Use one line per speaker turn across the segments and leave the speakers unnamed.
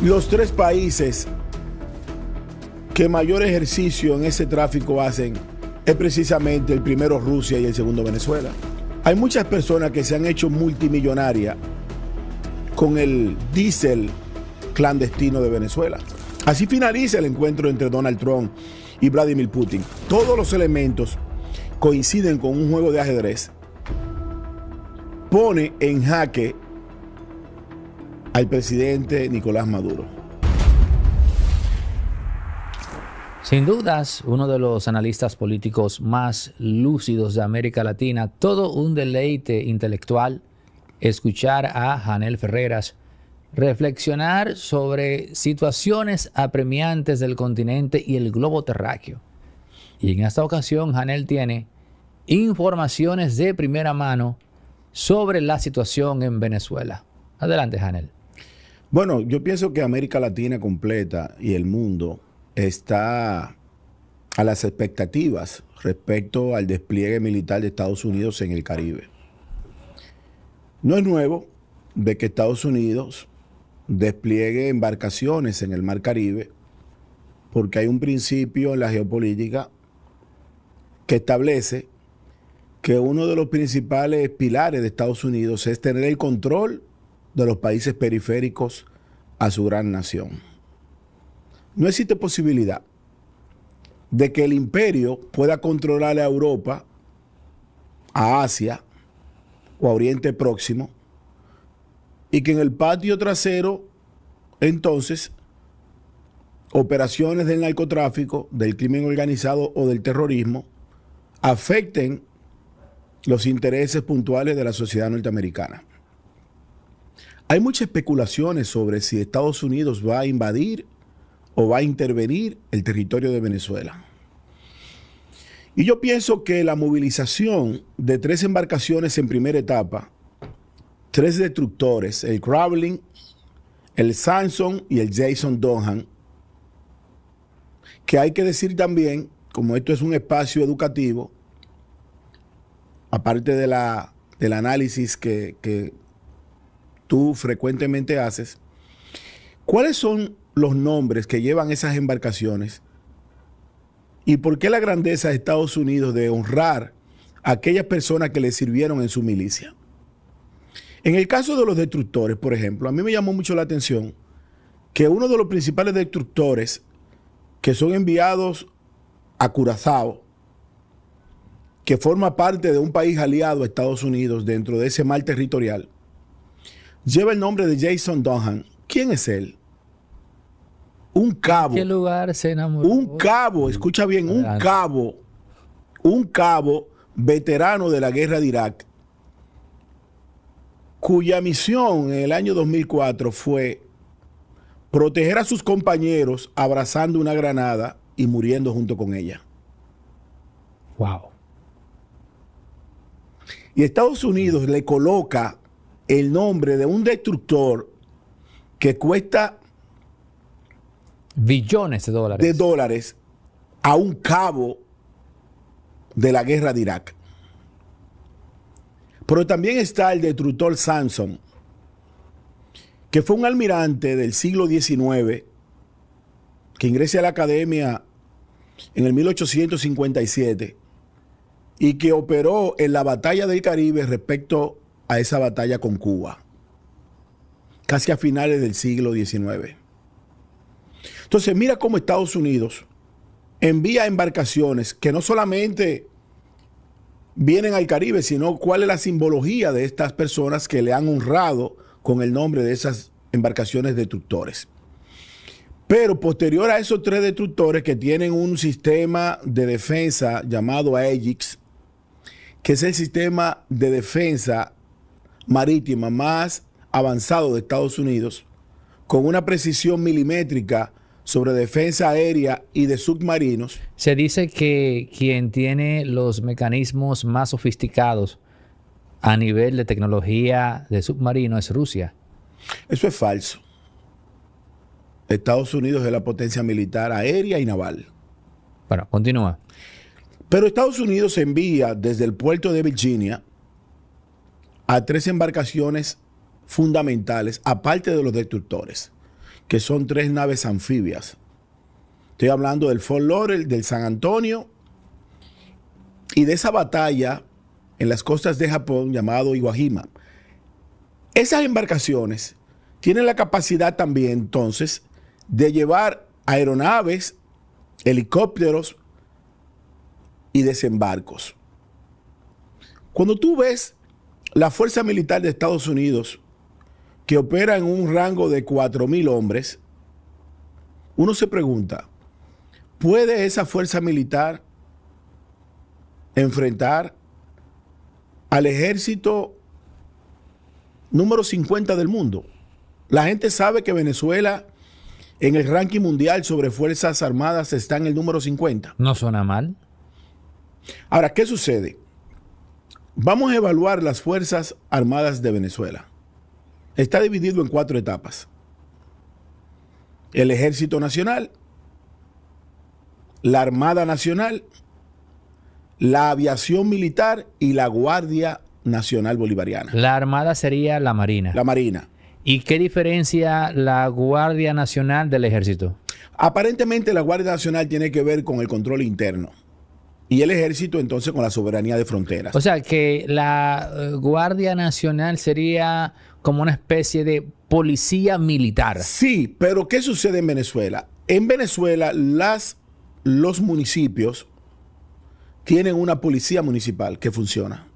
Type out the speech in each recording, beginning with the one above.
Los tres países que mayor ejercicio en ese tráfico hacen es precisamente el primero Rusia y el segundo Venezuela. Hay muchas personas que se han hecho multimillonarias con el diésel clandestino de Venezuela. Así finaliza el encuentro entre Donald Trump y Vladimir Putin. Todos los elementos coinciden con un juego de ajedrez. Pone en jaque al presidente Nicolás Maduro.
Sin dudas, uno de los analistas políticos más lúcidos de América Latina. Todo un deleite intelectual escuchar a Janel Ferreras reflexionar sobre situaciones apremiantes del continente y el globo terráqueo. Y en esta ocasión, Janel tiene informaciones de primera mano sobre la situación en Venezuela. Adelante, Janel.
Bueno, yo pienso que América Latina completa y el mundo está a las expectativas respecto al despliegue militar de Estados Unidos en el Caribe. No es nuevo de que Estados Unidos despliegue embarcaciones en el Mar Caribe, porque hay un principio en la geopolítica que establece que uno de los principales pilares de Estados Unidos es tener el control de los países periféricos a su gran nación. No existe posibilidad de que el imperio pueda controlar a Europa, a Asia o a Oriente Próximo, y que en el patio trasero, entonces, operaciones del narcotráfico, del crimen organizado o del terrorismo afecten los intereses puntuales de la sociedad norteamericana. Hay muchas especulaciones sobre si Estados Unidos va a invadir o va a intervenir el territorio de Venezuela. Y yo pienso que la movilización de 3 embarcaciones en primera etapa, 3 destructores, el Krablin, el Samson y el Jason Donhan, que hay que decir también, como esto es un espacio educativo, aparte del análisis que tú frecuentemente haces, ¿cuáles son los nombres que llevan esas embarcaciones? ¿Y por qué la grandeza de Estados Unidos de honrar a aquellas personas que le sirvieron en su milicia? En el caso de los destructores, por ejemplo, a mí me llamó mucho la atención que uno de los principales destructores que son enviados a Curazao, que forma parte de un país aliado a Estados Unidos dentro de ese mar territorial, lleva el nombre de Jason Donhan. ¿Quién es él? Un cabo.
¿En qué lugar se enamoró?
Un cabo, escucha bien, un cabo veterano de la guerra de Irak, cuya misión en el año 2004 fue proteger a sus compañeros abrazando una granada y muriendo junto con ella.
Wow.
Y Estados Unidos le coloca el nombre de un destructor que cuesta
billones de dólares
a un cabo de la guerra de Irak. Pero también está el destructor Samson, que fue un almirante del siglo XIX que ingresa a la academia en el 1857 y que operó en la batalla del Caribe respecto a esa batalla con Cuba, casi a finales del siglo XIX. Entonces, mira cómo Estados Unidos envía embarcaciones que no solamente vienen al Caribe, sino cuál es la simbología de estas personas que le han honrado con el nombre de esas embarcaciones destructores. Pero posterior a esos 3 destructores que tienen un sistema de defensa llamado Aegis, que es el sistema de defensa marítima más avanzado de Estados Unidos, con una precisión milimétrica sobre defensa aérea y de submarinos.
Se dice que quien tiene los mecanismos más sofisticados a nivel de tecnología de submarino es Rusia.
Eso es falso. Estados Unidos es la potencia militar aérea y naval.
Bueno, continúa.
Pero Estados Unidos envía desde el puerto de Virginia a 3 embarcaciones fundamentales, aparte de los destructores, que son 3 naves anfibias. Estoy hablando del Fort Lauderdale, del San Antonio y de esa batalla en las costas de Japón llamado Iwo Jima. Esas embarcaciones tienen la capacidad también entonces de llevar aeronaves, helicópteros y desembarcos. Cuando tú ves la Fuerza Militar de Estados Unidos que opera en un rango de 4,000 hombres, uno se pregunta, ¿puede esa fuerza militar enfrentar al ejército número 50 del mundo? La gente sabe que Venezuela en el ranking mundial sobre fuerzas armadas está en el número 50.
No suena mal.
Ahora, ¿qué sucede? Vamos a evaluar las Fuerzas Armadas de Venezuela. Está dividido en 4 etapas. El Ejército Nacional, la Armada Nacional, la Aviación Militar y la Guardia Nacional Bolivariana.
La Armada sería la Marina.
La Marina.
¿Y qué diferencia la Guardia Nacional del Ejército?
Aparentemente la Guardia Nacional tiene que ver con el control interno y el Ejército entonces con la soberanía de fronteras.
O sea que la Guardia Nacional sería como una especie de policía militar.
Sí, pero ¿qué sucede en Venezuela? En Venezuela los municipios tienen una policía municipal que funciona.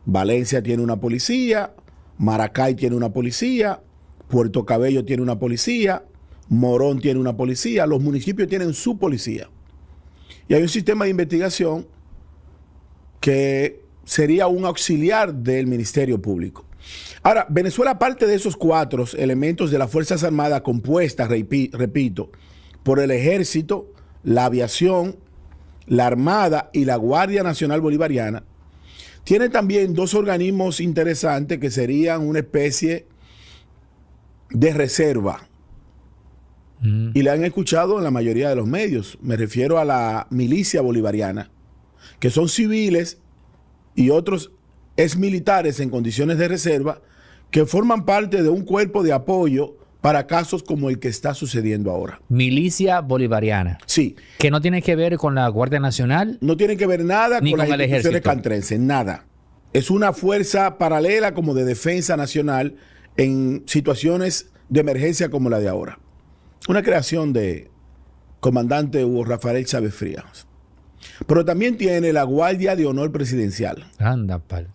Valencia tiene una policía, Maracay tiene una policía, Puerto Cabello tiene una policía, Morón tiene una policía, los municipios tienen su policía. Y hay un sistema de investigación que sería un auxiliar del Ministerio Público. Ahora, Venezuela, aparte de esos 4 elementos de las Fuerzas Armadas compuestas, repito, por el Ejército, la Aviación, la Armada y la Guardia Nacional Bolivariana, tiene también 2 organismos interesantes que serían una especie de reserva. Y le han escuchado en la mayoría de los medios. Me refiero a la milicia bolivariana, que son civiles y otros exmilitares en condiciones de reserva que forman parte de un cuerpo de apoyo para casos como el que está sucediendo ahora.
Milicia bolivariana.
Sí.
Que no tiene que ver con la Guardia Nacional.
No tiene que ver nada
ni
con las
el
instituciones
ejército
castrenses, nada. Es una fuerza paralela como de defensa nacional en situaciones de emergencia como la de ahora. Una creación de comandante Hugo Rafael Chávez Frías. Pero también tiene la Guardia de Honor Presidencial.
Anda, pal.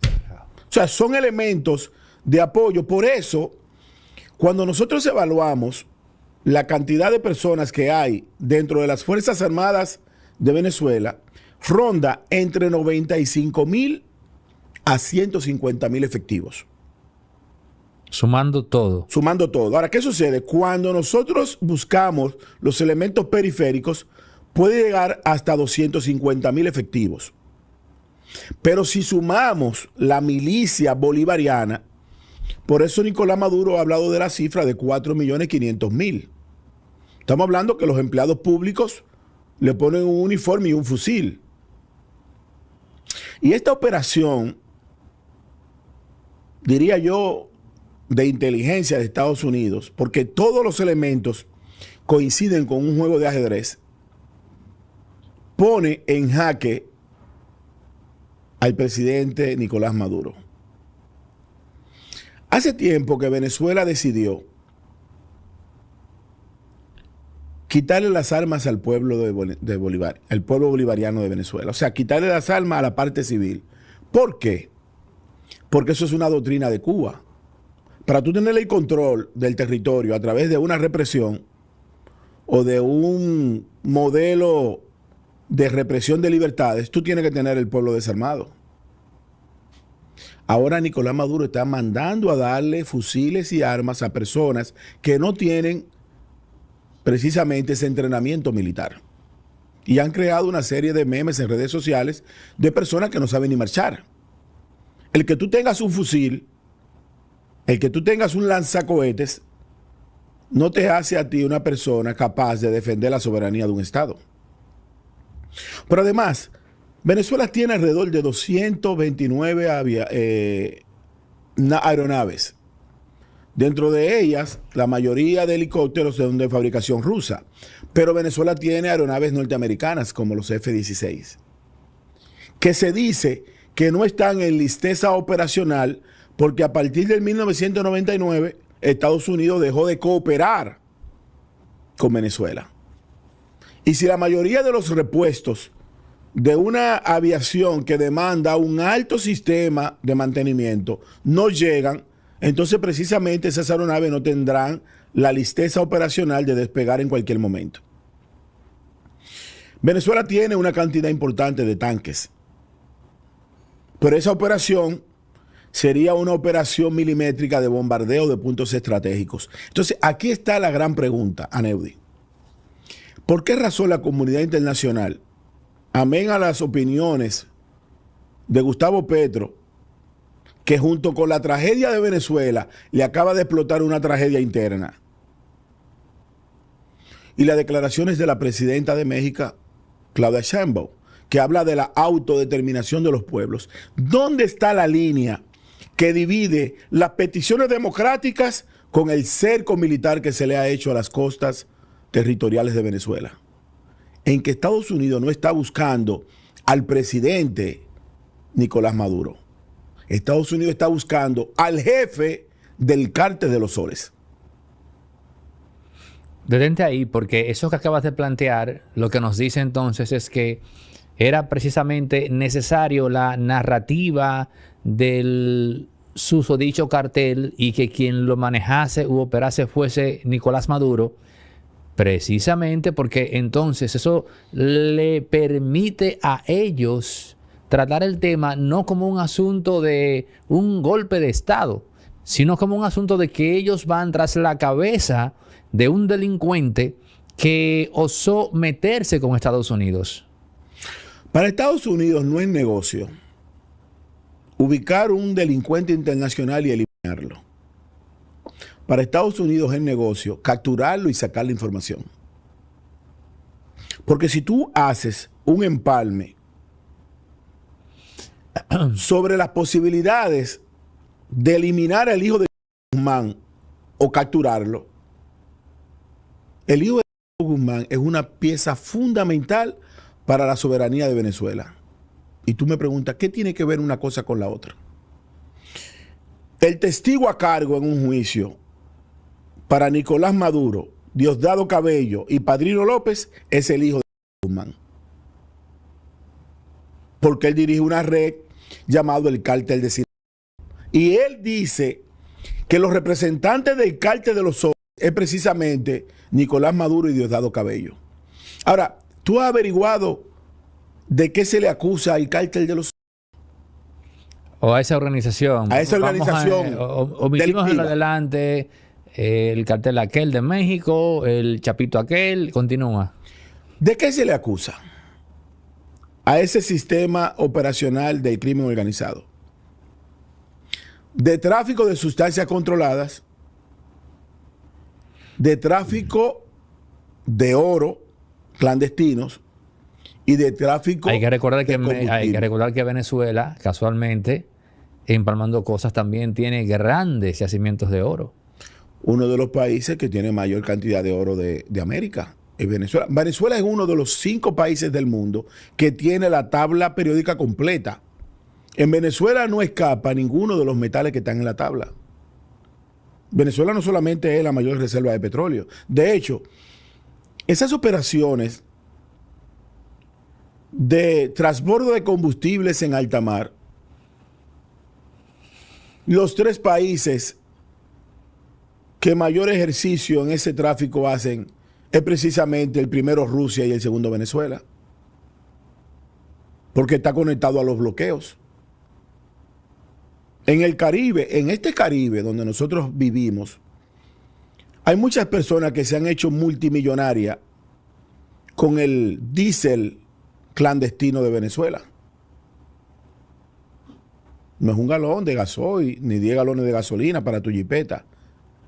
O sea, son elementos de apoyo. Por eso, cuando nosotros evaluamos la cantidad de personas que hay dentro de las Fuerzas Armadas de Venezuela, ronda entre 95,000 a 150,000 efectivos.
Sumando todo.
Sumando todo. Ahora, ¿qué sucede? Cuando nosotros buscamos los elementos periféricos, puede llegar hasta 250,000 efectivos. Pero si sumamos la milicia bolivariana, por eso Nicolás Maduro ha hablado de la cifra de 4,500,000. Estamos hablando que los empleados públicos le ponen un uniforme y un fusil. Y esta operación, diría yo, de inteligencia de Estados Unidos, porque todos los elementos coinciden con un juego de ajedrez, pone en jaque al presidente Nicolás Maduro. Hace tiempo que Venezuela decidió quitarle las armas al pueblo de Bolívar, al pueblo bolivariano de Venezuela. O sea, quitarle las armas a la parte civil. ¿Por qué? Porque eso es una doctrina de Cuba. Para tú tener el control del territorio a través de una represión o de un modelo de represión de libertades, tú tienes que tener el pueblo desarmado. Ahora Nicolás Maduro está mandando a darle fusiles y armas a personas que no tienen precisamente ese entrenamiento militar. Y han creado una serie de memes en redes sociales de personas que no saben ni marchar. El que tú tengas un fusil, el que tú tengas un lanzacohetes, no te hace a ti una persona capaz de defender la soberanía de un Estado. Pero además, Venezuela tiene alrededor de 229 aeronaves, Dentro de ellas, la mayoría de helicópteros son de fabricación rusa, pero Venezuela tiene aeronaves norteamericanas como los F-16, que se dice que no están en listeza operacional porque a partir del 1999 Estados Unidos dejó de cooperar con Venezuela. Y si la mayoría de los repuestos de una aviación que demanda un alto sistema de mantenimiento no llegan, entonces precisamente esas aeronaves no tendrán la listeza operacional de despegar en cualquier momento. Venezuela tiene una cantidad importante de tanques, pero esa operación sería una operación milimétrica de bombardeo de puntos estratégicos. Entonces, aquí está la gran pregunta, Aneudi. ¿Por qué razón la comunidad internacional, amén a las opiniones de Gustavo Petro, que junto con la tragedia de Venezuela le acaba de explotar una tragedia interna, y las declaraciones de la presidenta de México, Claudia Sheinbaum, que habla de la autodeterminación de los pueblos? ¿Dónde está la línea que divide las peticiones democráticas con el cerco militar que se le ha hecho a las costas territoriales de Venezuela? En que Estados Unidos no está buscando al presidente Nicolás Maduro. Estados Unidos está buscando al jefe del cártel de los soles.
Detente ahí, porque eso que acabas de plantear, lo que nos dice entonces es que era precisamente necesario la narrativa del susodicho cartel y que quien lo manejase u operase fuese Nicolás Maduro, precisamente porque entonces eso le permite a ellos tratar el tema no como un asunto de un golpe de Estado, sino como un asunto de que ellos van tras la cabeza de un delincuente que osó meterse con Estados Unidos.
Para Estados Unidos no es negocio ubicar un delincuente internacional y eliminarlo. Para Estados Unidos es negocio capturarlo y sacar la información. Porque si tú haces un empalme sobre las posibilidades de eliminar al hijo de Guzmán o capturarlo, el hijo de Guzmán es una pieza fundamental para la soberanía de Venezuela. Y tú me preguntas, ¿qué tiene que ver una cosa con la otra? El testigo a cargo en un juicio para Nicolás Maduro, Diosdado Cabello y Padrino López es el hijo de Guzmán. Porque él dirige una red llamado el Cártel de Sinaloa. Y él dice que los representantes del Cártel de los Soles es precisamente Nicolás Maduro y Diosdado Cabello. Ahora, ¿tú has averiguado de qué se le acusa al Cártel de los Soles?
O a esa organización.
A esa organización.
Omitimos en adelante el cartel aquel de México, el chapito aquel, continúa.
¿De qué se le acusa a ese sistema operacional del crimen organizado? De tráfico de sustancias controladas, de tráfico de oro clandestinos y de tráfico
hay que recordar
de combustible.
Hay que recordar que Venezuela, casualmente, empalmando cosas, también tiene grandes yacimientos de oro.
Uno de los países que tiene mayor cantidad de oro de América es Venezuela. Venezuela es uno de los 5 países del mundo que tiene la tabla periódica completa. En Venezuela no escapa ninguno de los metales que están en la tabla. Venezuela no solamente es la mayor reserva de petróleo. De hecho, esas operaciones de transbordo de combustibles en alta mar, los 3 países que mayor ejercicio en ese tráfico hacen es precisamente el primero Rusia y el segundo Venezuela, porque está conectado a los bloqueos. En el Caribe, en este Caribe donde nosotros vivimos, hay muchas personas que se han hecho multimillonarias con el diésel clandestino de Venezuela. No es un galón de gasoil ni 10 galones de gasolina para tu jipeta.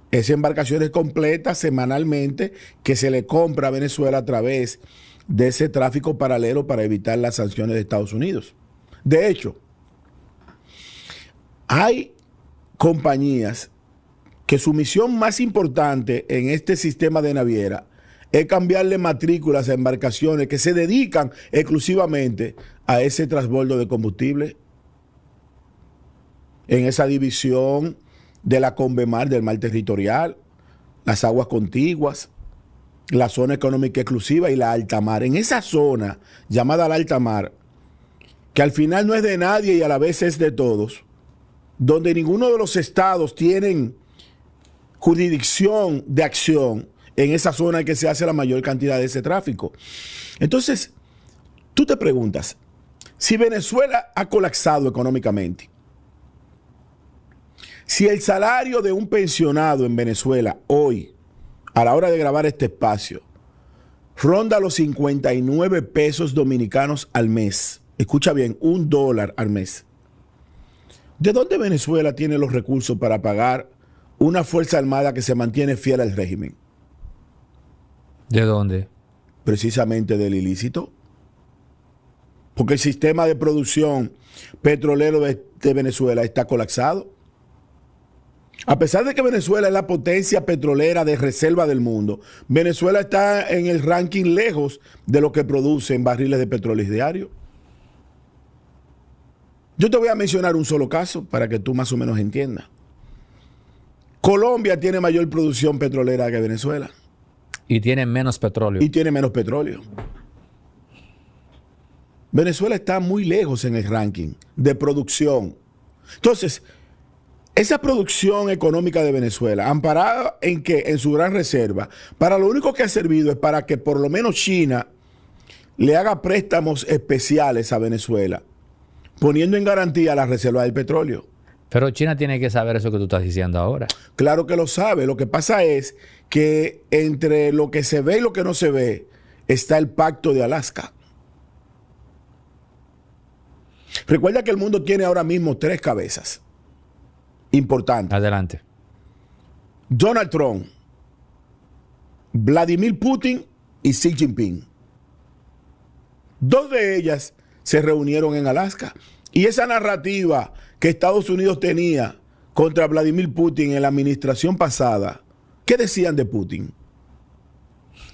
Es embarcaciones completas semanalmente que se le compra a Venezuela a través de ese tráfico paralelo para evitar las sanciones de Estados Unidos. De hecho, hay compañías que su misión más importante en este sistema de naviera es cambiarle matrículas a embarcaciones que se dedican exclusivamente a ese transbordo de combustible en esa división de la Convemar, del mar territorial, las aguas contiguas, la zona económica exclusiva y la alta mar. En esa zona llamada la alta mar, que al final no es de nadie y a la vez es de todos, donde ninguno de los estados tienen jurisdicción de acción, en esa zona es que se hace la mayor cantidad de ese tráfico. Entonces, tú te preguntas, si Venezuela ha colapsado económicamente, si el salario de un pensionado en Venezuela hoy, a la hora de grabar este espacio, ronda los 59 pesos dominicanos al mes, escucha bien, $1 al mes, ¿de dónde Venezuela tiene los recursos para pagar una fuerza armada que se mantiene fiel al régimen?
¿De dónde?
Precisamente del ilícito. Porque el sistema de producción petrolero de Venezuela está colapsado. A pesar de que Venezuela es la potencia petrolera de reserva del mundo, Venezuela está en el ranking lejos de lo que produce en barriles de petróleo diario. Yo te voy a mencionar un solo caso para que tú más o menos entiendas. Colombia tiene mayor producción petrolera que Venezuela.
Y tiene menos petróleo.
Y tiene menos petróleo. Venezuela está muy lejos en el ranking de producción. Entonces, esa producción económica de Venezuela, amparada en que en su gran reserva, para lo único que ha servido es para que por lo menos China le haga préstamos especiales a Venezuela, poniendo en garantía la reserva del petróleo.
Pero China tiene que saber eso que tú estás diciendo ahora.
Claro que lo sabe. Lo que pasa es que entre lo que se ve y lo que no se ve está el Pacto de Alaska. Recuerda que el mundo tiene ahora mismo 3 cabezas importantes.
Adelante.
Donald Trump, Vladimir Putin y Xi Jinping. 2 de ellas se reunieron en Alaska. Y esa narrativa que Estados Unidos tenía contra Vladimir Putin en la administración pasada, ¿qué decían de Putin?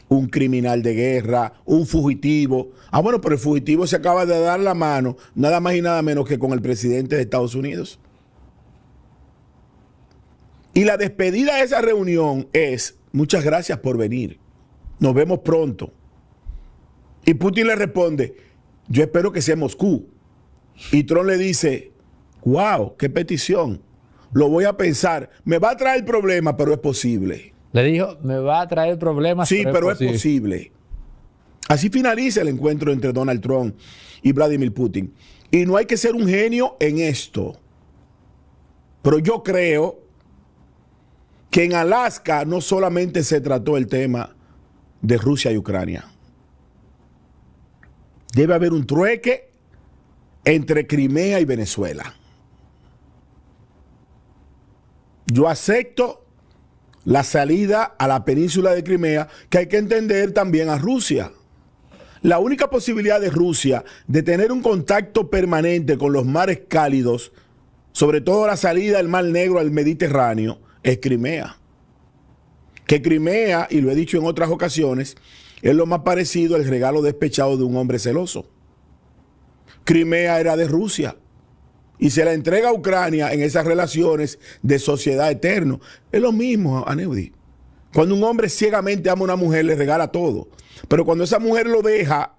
Un criminal de guerra, un fugitivo. Ah, bueno, pero el fugitivo se acaba de dar la mano, nada más y nada menos que con el presidente de Estados Unidos. Y la despedida de esa reunión es, muchas gracias por venir, nos vemos pronto. Y Putin le responde, yo espero que sea Moscú. Y Trump le dice, wow, qué petición, lo voy a pensar, me va a traer problemas, pero es posible.
Le dijo, me va a traer problemas.
Sí, pero es posible. Así finaliza el encuentro entre Donald Trump y Vladimir Putin. Y no hay que ser un genio en esto. Pero yo creo que en Alaska no solamente se trató el tema de Rusia y Ucrania. Debe haber un trueque entre Crimea y Venezuela. Yo acepto la salida a la península de Crimea, que hay que entender también a Rusia. La única posibilidad de Rusia de tener un contacto permanente con los mares cálidos, sobre todo la salida del Mar Negro al Mediterráneo, es Crimea. Que Crimea, y lo he dicho en otras ocasiones, es lo más parecido al regalo despechado de un hombre celoso. Crimea era de Rusia y se la entrega a Ucrania en esas relaciones de sociedad eterno. Es lo mismo, Aneudi. Cuando un hombre ciegamente ama a una mujer, le regala todo. Pero cuando esa mujer lo deja,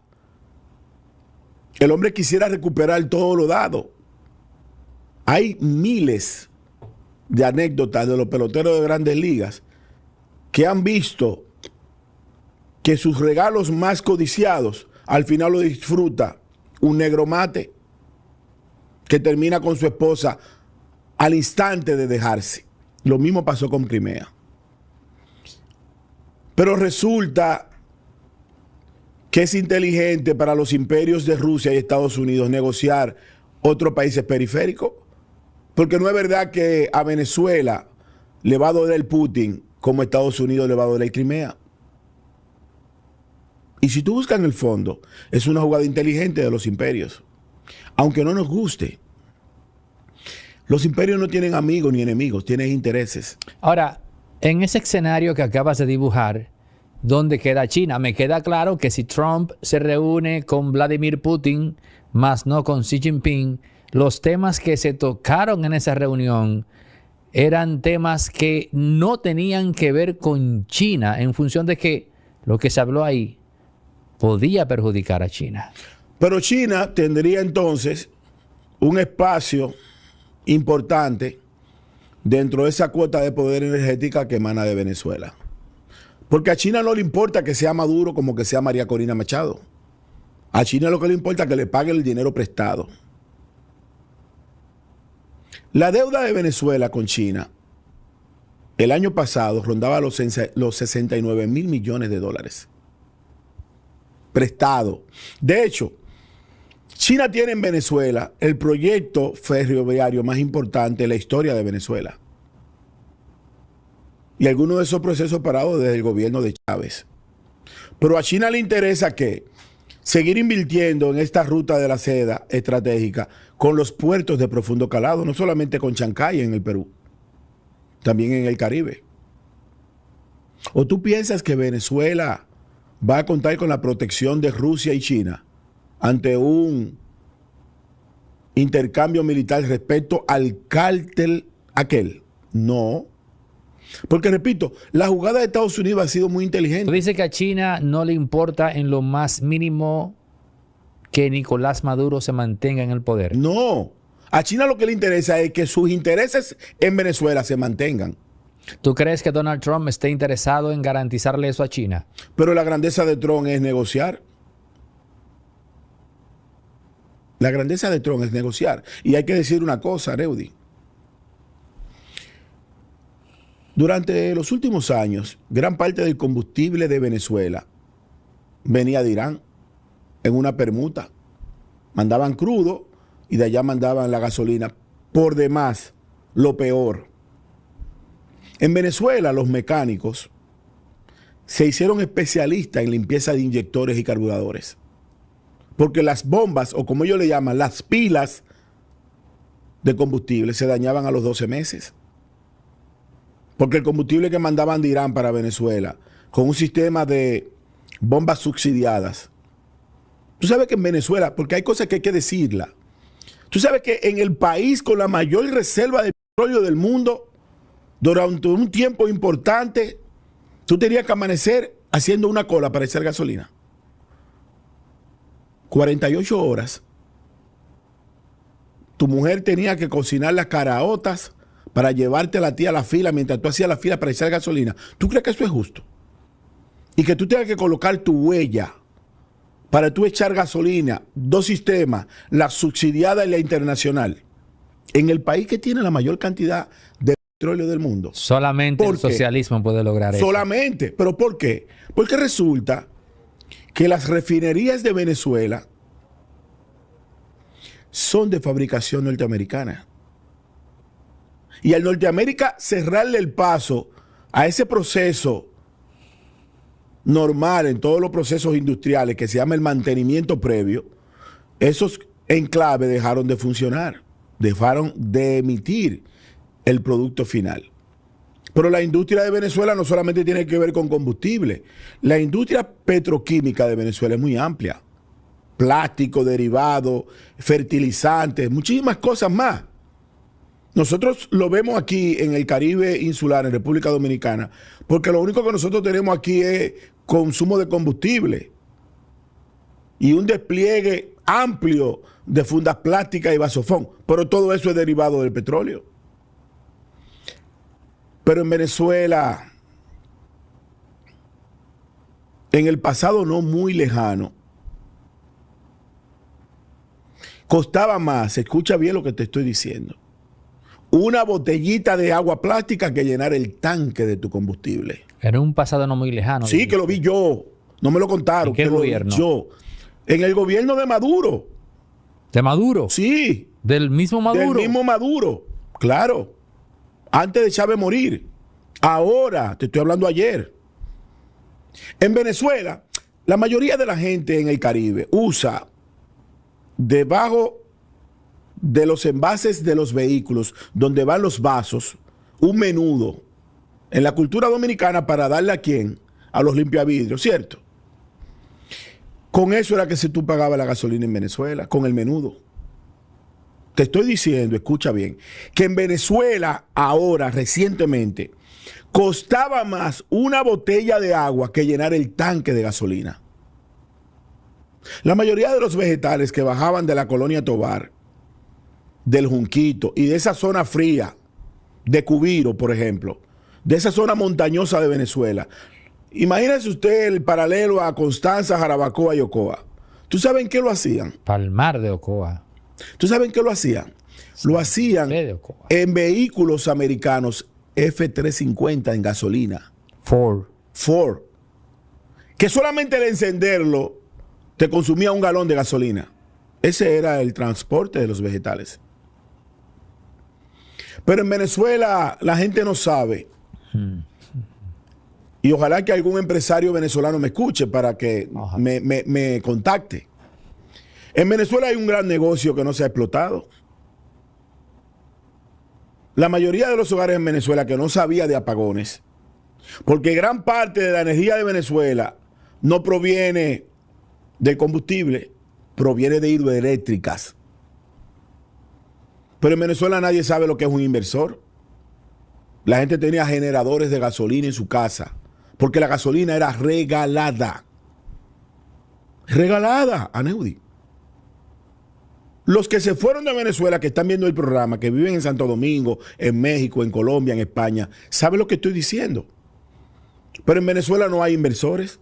el hombre quisiera recuperar todo lo dado. Hay miles de anécdotas de los peloteros de grandes ligas que han visto que sus regalos más codiciados al final lo disfruta un negro mate que termina con su esposa al instante de dejarse. Lo mismo pasó con Crimea. Pero resulta que es inteligente para los imperios de Rusia y Estados Unidos negociar otros países periféricos, porque no es verdad que a Venezuela le va a doler Putin como a Estados Unidos le va a doler Crimea. Y si tú buscas en el fondo, es una jugada inteligente de los imperios. Aunque no nos guste. Los imperios no tienen amigos ni enemigos, tienen intereses.
Ahora, en ese escenario que acabas de dibujar, ¿dónde queda China? Me queda claro que si Trump se reúne con Vladimir Putin, más no con Xi Jinping, los temas que se tocaron en esa reunión eran temas que no tenían que ver con China, en función de que lo que se habló ahí podía perjudicar a China.
Pero China tendría entonces un espacio importante dentro de esa cuota de poder energética que emana de Venezuela. Porque a China no le importa que sea Maduro como que sea María Corina Machado. A China lo que le importa es que le paguen el dinero prestado. La deuda de Venezuela con China el año pasado rondaba los 69 mil millones de dólares. Prestado. De hecho, China tiene en Venezuela el proyecto ferroviario más importante de la historia de Venezuela. Y algunos de esos procesos parados desde el gobierno de Chávez. Pero a China le interesa que seguir invirtiendo en esta ruta de la seda estratégica con los puertos de profundo calado, no solamente con Chancay en el Perú, también en el Caribe. ¿O tú piensas que Venezuela va a contar con la protección de Rusia y China ante un intercambio militar respecto al cártel aquel? No. Porque, repito, la jugada de Estados Unidos ha sido muy inteligente.
Tú dices que a China no le importa en lo más mínimo que Nicolás Maduro se mantenga en el poder.
No. A China lo que le interesa es que sus intereses en Venezuela se mantengan.
¿Tú crees que Donald Trump esté interesado en garantizarle eso a China?
Pero la grandeza de Trump es negociar. La grandeza de Trump es negociar. Y hay que decir una cosa, Reudi. Durante los últimos años, gran parte del combustible de Venezuela venía de Irán en una permuta. Mandaban crudo y de allá mandaban la gasolina. Por demás, lo peor. En Venezuela, los mecánicos se hicieron especialistas en limpieza de inyectores y carburadores. Porque las bombas, o como ellos le llaman, las pilas de combustible, se dañaban a los 12 meses. Porque el combustible que mandaban de Irán para Venezuela, con un sistema de bombas subsidiadas. Tú sabes que en Venezuela, porque hay cosas que hay que decirla, tú sabes que en el país con la mayor reserva de petróleo del mundo, durante un tiempo importante, tú tenías que amanecer haciendo una cola para echar gasolina. 48 horas. Tu mujer tenía que cocinar las caraotas para llevarte a la tía a la fila mientras tú hacías la fila para echar gasolina. ¿Tú crees que eso es justo? Y que tú tengas que colocar tu huella para tú echar gasolina, dos sistemas, la subsidiada y la internacional, en el país que tiene la mayor cantidad de petróleo del mundo.
Solamente el socialismo puede lograr eso.
Solamente. ¿Pero por qué? Porque resulta que las refinerías de Venezuela son de fabricación norteamericana. Y al Norteamérica cerrarle el paso a ese proceso normal en todos los procesos industriales que se llama el mantenimiento previo, esos enclaves dejaron de funcionar, dejaron de emitir el producto final. Pero la industria de Venezuela no solamente tiene que ver con combustible, la industria petroquímica de Venezuela es muy amplia. Plástico, derivado, fertilizantes, muchísimas cosas más. Nosotros lo vemos aquí en el Caribe insular, en República Dominicana, porque lo único que nosotros tenemos aquí es consumo de combustible y un despliegue amplio de fundas plásticas y vasofón, pero todo eso es derivado del petróleo. Pero en Venezuela, en el pasado no muy lejano, costaba más, escucha bien lo que te estoy diciendo, una botellita de agua plástica que llenar el tanque de tu combustible.
En un pasado no muy lejano.
Sí, que lo vi yo. No me lo contaron.
¿En qué gobierno?
Yo. En el gobierno de Maduro.
¿De Maduro?
Sí.
¿Del mismo Maduro?
Del mismo Maduro. Claro. Antes de Chávez morir. Ahora, te estoy hablando ayer. En Venezuela, la mayoría de la gente en el Caribe usa debajo de los envases de los vehículos, donde van los vasos, un menudo, en la cultura dominicana para darle a quién, a los limpiavidrios, ¿cierto? Con eso era que si tú pagabas la gasolina en Venezuela, con el menudo. Te estoy diciendo, escucha bien, que en Venezuela ahora, recientemente, costaba más una botella de agua que llenar el tanque de gasolina. La mayoría de los vegetales que bajaban de la colonia Tovar, del Junquito y de esa zona fría, de Cubiro, por ejemplo, de esa zona montañosa de Venezuela, imagínese usted el paralelo a Constanza, Jarabacoa y Ocoa. ¿Tú sabes en qué lo hacían?
Palmar de Ocoa.
¿Tú sabes en qué lo hacían? Lo hacían en vehículos americanos F-350 en gasolina. Ford. Que solamente al encenderlo te consumía 1 galón de gasolina. Ese era el transporte de los vegetales. Pero en Venezuela la gente no sabe. Y ojalá que algún empresario venezolano me escuche para que me contacte. En Venezuela hay un gran negocio que no se ha explotado. La mayoría de los hogares en Venezuela que no sabía de apagones, porque gran parte de la energía de Venezuela no proviene del combustible, proviene de hidroeléctricas. Pero en Venezuela nadie sabe lo que es un inversor. La gente tenía generadores de gasolina en su casa, porque la gasolina era regalada. Regalada, Aneudi. Los que se fueron de Venezuela, que están viendo el programa, que viven en Santo Domingo, en México, en Colombia, en España, saben lo que estoy diciendo. Pero en Venezuela no hay inversores.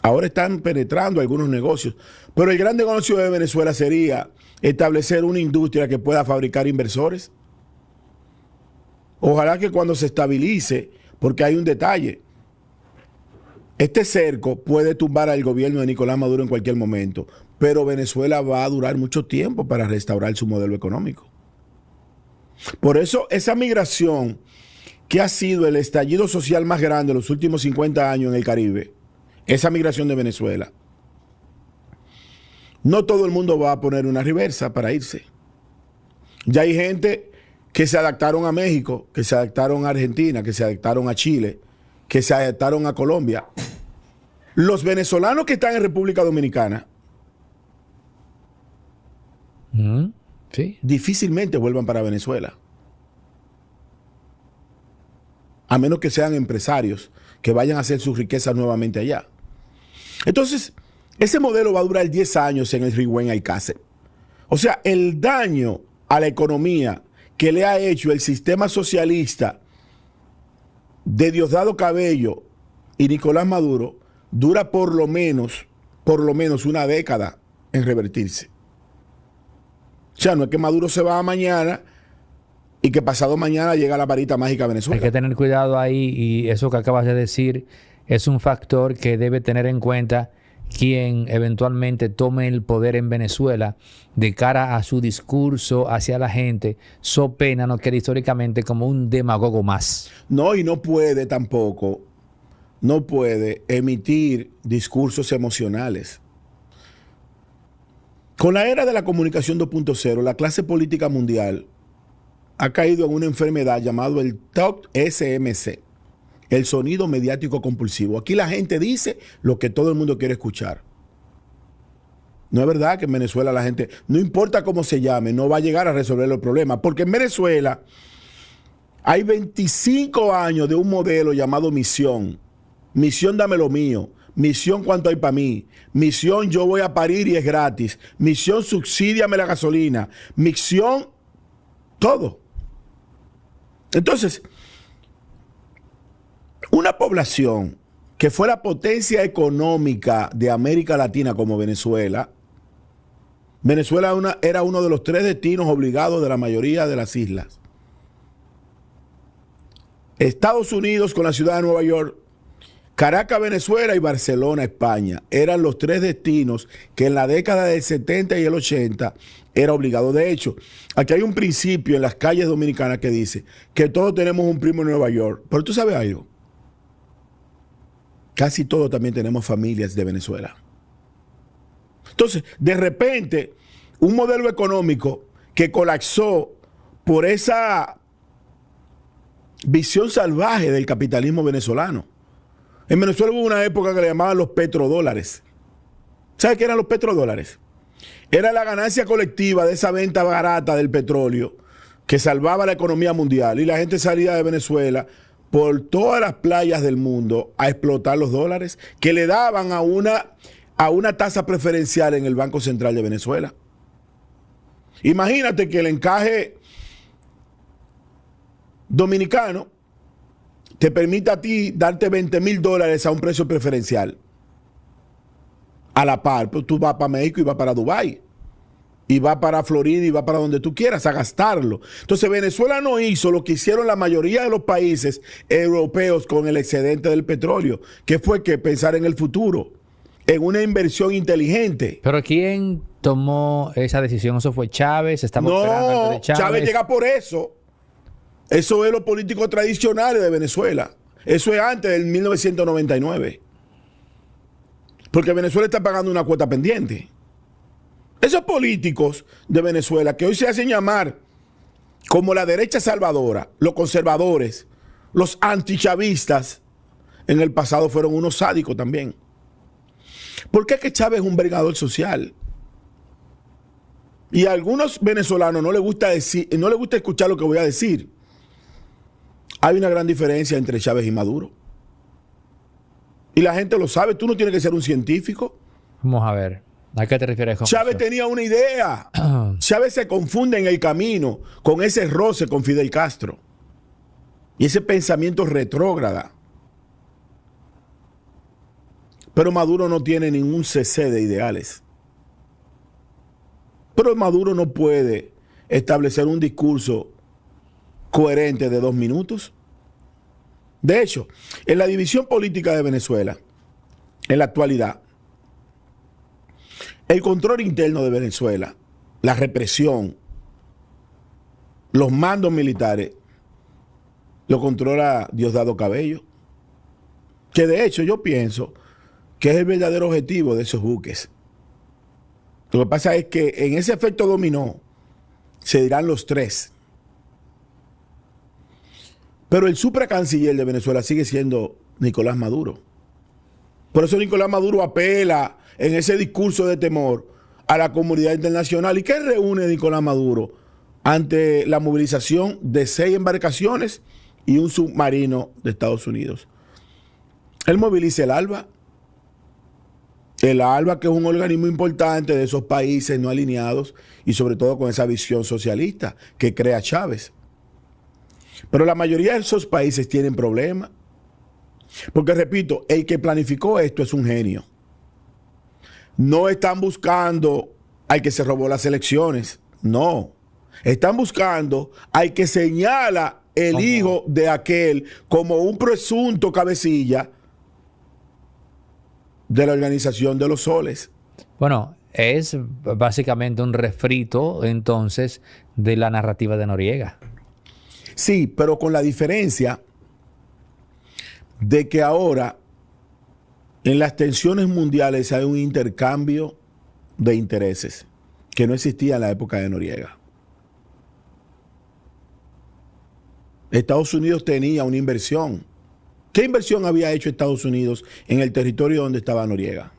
Ahora están penetrando algunos negocios. Pero el gran negocio de Venezuela sería establecer una industria que pueda fabricar inversores. Ojalá que cuando se estabilice, porque hay un detalle. Este cerco puede tumbar al gobierno de Nicolás Maduro en cualquier momento, pero Venezuela va a durar mucho tiempo para restaurar su modelo económico. Por eso esa migración que ha sido el estallido social más grande de los últimos 50 años en el Caribe, esa migración de Venezuela, no todo el mundo va a poner una reversa para irse. Ya hay gente que se adaptaron a México, que se adaptaron a Argentina, que se adaptaron a Chile, que se adaptaron a Colombia. Los venezolanos que están en República Dominicana
sí,
difícilmente vuelvan para Venezuela. A menos que sean empresarios que vayan a hacer sus riquezas nuevamente allá. Entonces, ese modelo va a durar 10 años en el Rihuen Alcácer. O sea, el daño a la economía que le ha hecho el sistema socialista de Diosdado Cabello y Nicolás Maduro dura por lo menos una década en revertirse. O sea, no es que Maduro se va mañana y que pasado mañana llega la varita mágica a Venezuela.
Hay que tener cuidado ahí, y eso que acabas de decir es un factor que debe tener en cuenta quien eventualmente tome el poder en Venezuela de cara a su discurso hacia la gente, so pena no queda históricamente como un demagogo más.
No, y no puede tampoco, no puede emitir discursos emocionales. Con la era de la comunicación 2.0, la clase política mundial ha caído en una enfermedad llamada el TOC SMC, el sonido mediático compulsivo. Aquí la gente dice lo que todo el mundo quiere escuchar. No es verdad que en Venezuela la gente, no importa cómo se llame, no va a llegar a resolver los problemas, porque en Venezuela hay 25 años de un modelo llamado misión. Misión dame lo mío. Misión cuánto hay para mí. Misión yo voy a parir y es gratis. Misión subsídiame la gasolina. Misión todo. Entonces, una población que fuera potencia económica de América Latina como Venezuela, Venezuela era uno de los 3 destinos obligados de la mayoría de las islas. Estados Unidos con la ciudad de Nueva York, Caracas, Venezuela y Barcelona, España, eran los 3 destinos que en la década del 70 y el 80 era obligado. De hecho, aquí hay un principio en las calles dominicanas que dice que todos tenemos un primo en Nueva York. Pero tú sabes algo, casi todos también tenemos familias de Venezuela. Entonces, de repente, un modelo económico que colapsó por esa visión salvaje del capitalismo venezolano. En Venezuela hubo una época que le llamaban los petrodólares. ¿Sabes qué eran los petrodólares? Era la ganancia colectiva de esa venta barata del petróleo que salvaba la economía mundial, y la gente salía de Venezuela por todas las playas del mundo a explotar los dólares que le daban a una tasa preferencial en el Banco Central de Venezuela. Imagínate que el encaje dominicano te permite a ti darte $20,000 a un precio preferencial. A la par, pues tú vas para México y vas para Dubái, y vas para Florida y vas para donde tú quieras a gastarlo. Entonces Venezuela no hizo lo que hicieron la mayoría de los países europeos con el excedente del petróleo, que fue que pensar en el futuro, en una inversión inteligente.
¿Pero quién tomó esa decisión? ¿Eso fue Chávez? ¿Estamos esperando antes de Chávez?
Chávez llega por eso. Eso es lo político tradicional de Venezuela. Eso es antes del 1999. Porque Venezuela está pagando una cuota pendiente. Esos políticos de Venezuela que hoy se hacen llamar como la derecha salvadora, los conservadores, los antichavistas, en el pasado fueron unos sádicos también. ¿Por qué es que Chávez es un vergador social? Y a algunos venezolanos no les gusta escuchar lo que voy a decir. Hay una gran diferencia entre Chávez y Maduro. Y la gente lo sabe. Tú no tienes que ser un científico.
Vamos a ver. ¿A qué te refieres con
Chávez
eso?
tenía una idea. Chávez se confunde en el camino con ese roce con Fidel Castro. Y ese pensamiento retrógrada. Pero Maduro no tiene ningún cc de ideales. Pero Maduro no puede establecer un discurso coherente de 2 minutos. De hecho, en la división política de Venezuela, en la actualidad, el control interno de Venezuela, la represión, los mandos militares, lo controla Diosdado Cabello, que de hecho yo pienso que es el verdadero objetivo de esos buques. Lo que pasa es que en ese efecto dominó se dirán los tres. Pero el supracanciller de Venezuela sigue siendo Nicolás Maduro. Por eso Nicolás Maduro apela en ese discurso de temor a la comunidad internacional. ¿Y qué reúne Nicolás Maduro ante la movilización de 6 embarcaciones y un submarino de Estados Unidos? Él moviliza el ALBA. El ALBA, que es un organismo importante de esos países no alineados y sobre todo con esa visión socialista que crea Chávez. Pero la mayoría de esos países tienen problemas. Porque, repito, el que planificó esto es un genio. No están buscando al que se robó las elecciones. No. Están buscando al que señala el hijo de aquel como un presunto cabecilla de la Organización de los Soles.
Bueno, es básicamente un refrito entonces de la narrativa de Noriega.
Sí, pero con la diferencia de que ahora en las tensiones mundiales hay un intercambio de intereses que no existía en la época de Noriega. Estados Unidos tenía una inversión. ¿Qué inversión había hecho Estados Unidos en el territorio donde estaba Noriega?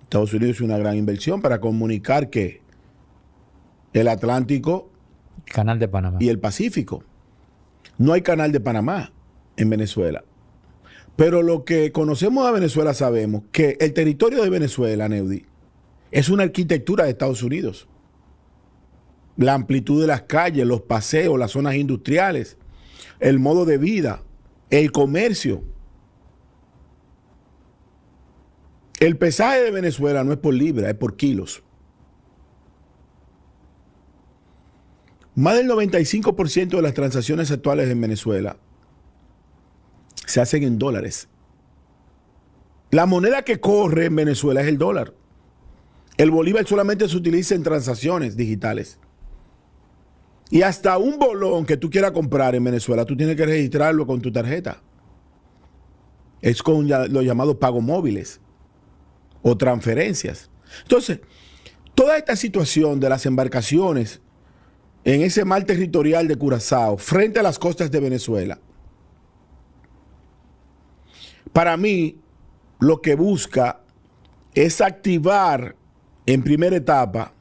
Estados Unidos hizo una gran inversión para comunicar que el Atlántico,
Canal de Panamá
y el Pacífico. No hay canal de Panamá en Venezuela. Pero lo que conocemos a Venezuela sabemos que el territorio de Venezuela, Neudi, es una arquitectura de Estados Unidos. La amplitud de las calles, los paseos, las zonas industriales, el modo de vida, el comercio. El pesaje de Venezuela no es por libra, es por kilos. Más del 95% de las transacciones actuales en Venezuela se hacen en dólares. La moneda que corre en Venezuela es el dólar. El bolívar solamente se utiliza en transacciones digitales. Y hasta un bolón que tú quieras comprar en Venezuela, tú tienes que registrarlo con tu tarjeta. Es con los llamados pagos móviles. o transferencias. Entonces, toda esta situación de las embarcaciones en ese mar territorial de Curazao frente a las costas de Venezuela, para mí lo que busca es activar en primera etapa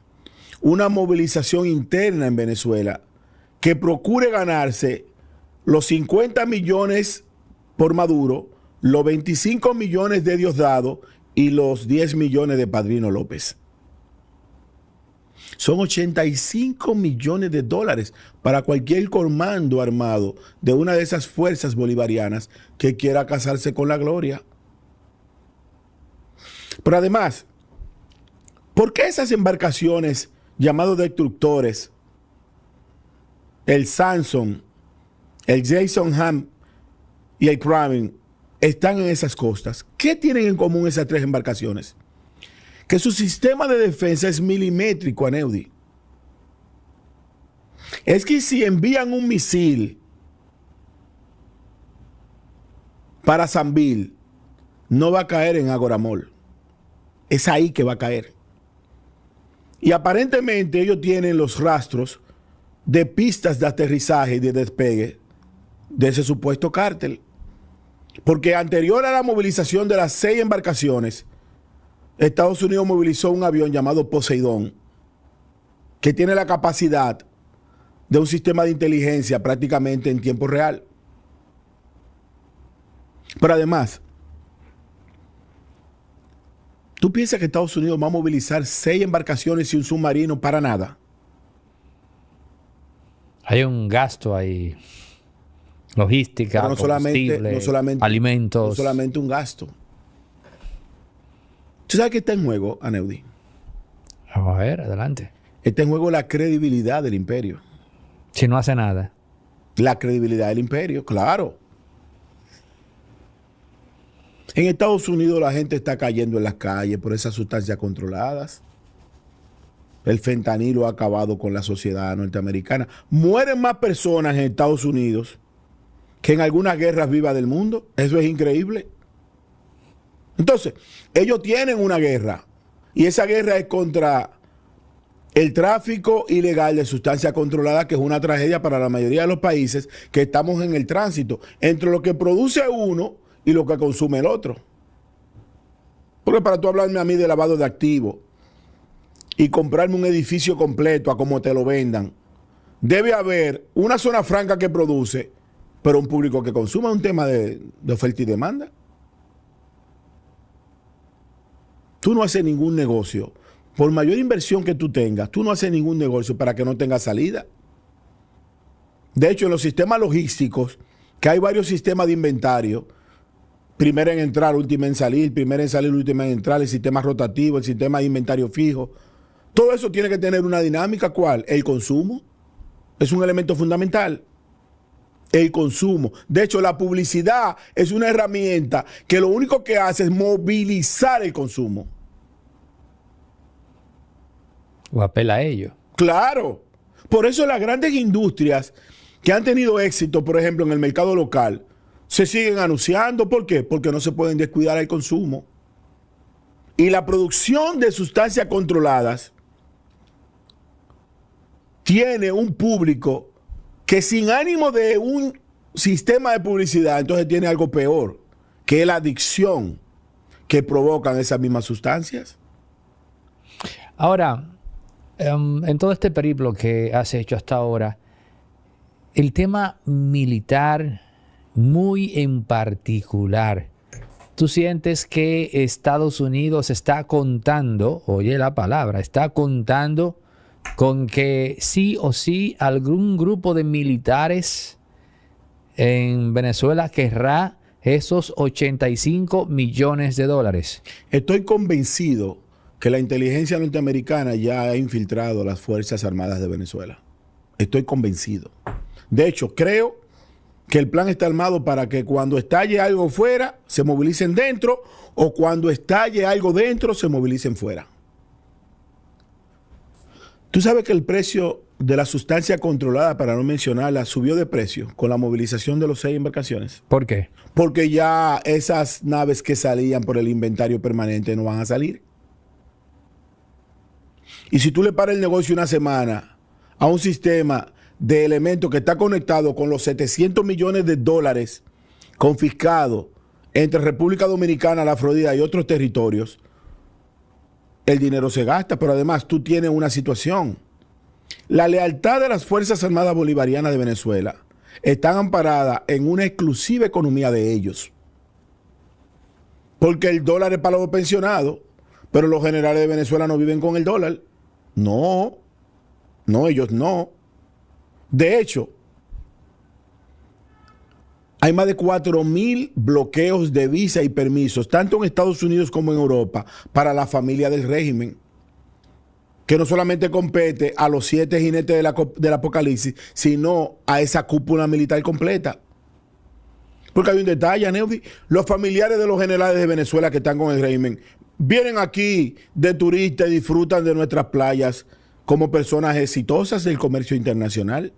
una movilización interna en Venezuela que procure ganarse los 50 millones por Maduro, los 25 millones de Diosdado y los 10 millones de Padrino López. Son 85 millones de dólares para cualquier comando armado de una de esas fuerzas bolivarianas que quiera casarse con la gloria. Pero además, ¿por qué esas embarcaciones llamados destructores, el Samson, el Jason Ham y el Kraven, están en esas costas? ¿Qué tienen en común esas tres embarcaciones? Que su sistema de defensa es milimétrico, Aneudi. Es que si envían un misil para Sambil, no va a caer en Agoramol. Es ahí que va a caer. Y aparentemente ellos tienen los rastros de pistas de aterrizaje y de despegue de ese supuesto cártel. Porque anterior a la movilización de las 6 embarcaciones, Estados Unidos movilizó un avión llamado Poseidón, que tiene la capacidad de un sistema de inteligencia prácticamente en tiempo real. Pero además, ¿tú piensas que Estados Unidos va a movilizar 6 embarcaciones y un submarino para nada?
Hay un gasto ahí. Logística,
no solamente
alimentos.
No solamente un gasto. ¿Tú sabes qué está en juego, Aneudi?
Vamos a ver, adelante.
Está en juego la credibilidad del imperio.
Si no hace nada.
La credibilidad del imperio, claro. En Estados Unidos la gente está cayendo en las calles por esas sustancias controladas. El fentanilo ha acabado con la sociedad norteamericana. Mueren más personas en Estados Unidos que en algunas guerras vivas del mundo. Eso es increíble. Entonces, ellos tienen una guerra y esa guerra es contra el tráfico ilegal de sustancias controladas, que es una tragedia para la mayoría de los países que estamos en el tránsito entre lo que produce uno y lo que consume el otro. Porque para tú hablarme a mí de lavado de activos y comprarme un edificio completo a como te lo vendan, debe haber una zona franca que produce, pero un público que consuma. Un tema de oferta y demanda. Tú no haces ningún negocio. Por mayor inversión que tú tengas, tú no haces ningún negocio para que no tenga salida. De hecho, en los sistemas logísticos, que hay varios sistemas de inventario, primera en entrar, última en salir, primera en salir, última en entrar, el sistema rotativo, el sistema de inventario fijo, todo eso tiene que tener una dinámica. ¿Cuál? El consumo. Es un elemento fundamental. El consumo. De hecho, la publicidad es una herramienta que lo único que hace es movilizar el consumo.
O apela a ello.
Claro. Por eso las grandes industrias que han tenido éxito, por ejemplo, en el mercado local, se siguen anunciando. ¿Por qué? Porque no se pueden descuidar el consumo. Y la producción de sustancias controladas tiene un público que sin ánimo de un sistema de publicidad, entonces tiene algo peor, que es la adicción que provocan esas mismas sustancias.
Ahora, en todo este periplo que has hecho hasta ahora, el tema militar muy en particular, ¿tú sientes que Estados Unidos está contando, oye la palabra, está contando con que sí o sí algún grupo de militares en Venezuela querrá esos 85 millones de dólares?
Estoy convencido que la inteligencia norteamericana ya ha infiltrado las Fuerzas Armadas de Venezuela. Estoy convencido. De hecho, creo que el plan está armado para que cuando estalle algo fuera, se movilicen dentro, o cuando estalle algo dentro, se movilicen fuera. Tú sabes que el precio de la sustancia controlada, para no mencionarla, subió de precio con la movilización de los 6 embarcaciones.
¿Por qué?
Porque ya esas naves que salían por el inventario permanente no van a salir. Y si tú le paras el negocio una semana a un sistema de elementos que está conectado con los 700 millones de dólares confiscados entre República Dominicana, la Florida y otros territorios, el dinero se gasta, pero además tú tienes una situación. La lealtad de las Fuerzas Armadas Bolivarianas de Venezuela están amparadas en una exclusiva economía de ellos. Porque el dólar es para los pensionados, pero los generales de Venezuela no viven con el dólar. No, ellos no. De hecho, hay más de 4,000 bloqueos de visa y permisos, tanto en Estados Unidos como en Europa, para la familia del régimen, que no solamente compete a los 7 jinetes del apocalipsis, sino a esa cúpula militar completa. Porque hay un detalle, Neudi, los familiares de los generales de Venezuela que están con el régimen vienen aquí de turistas y disfrutan de nuestras playas como personas exitosas del comercio internacional.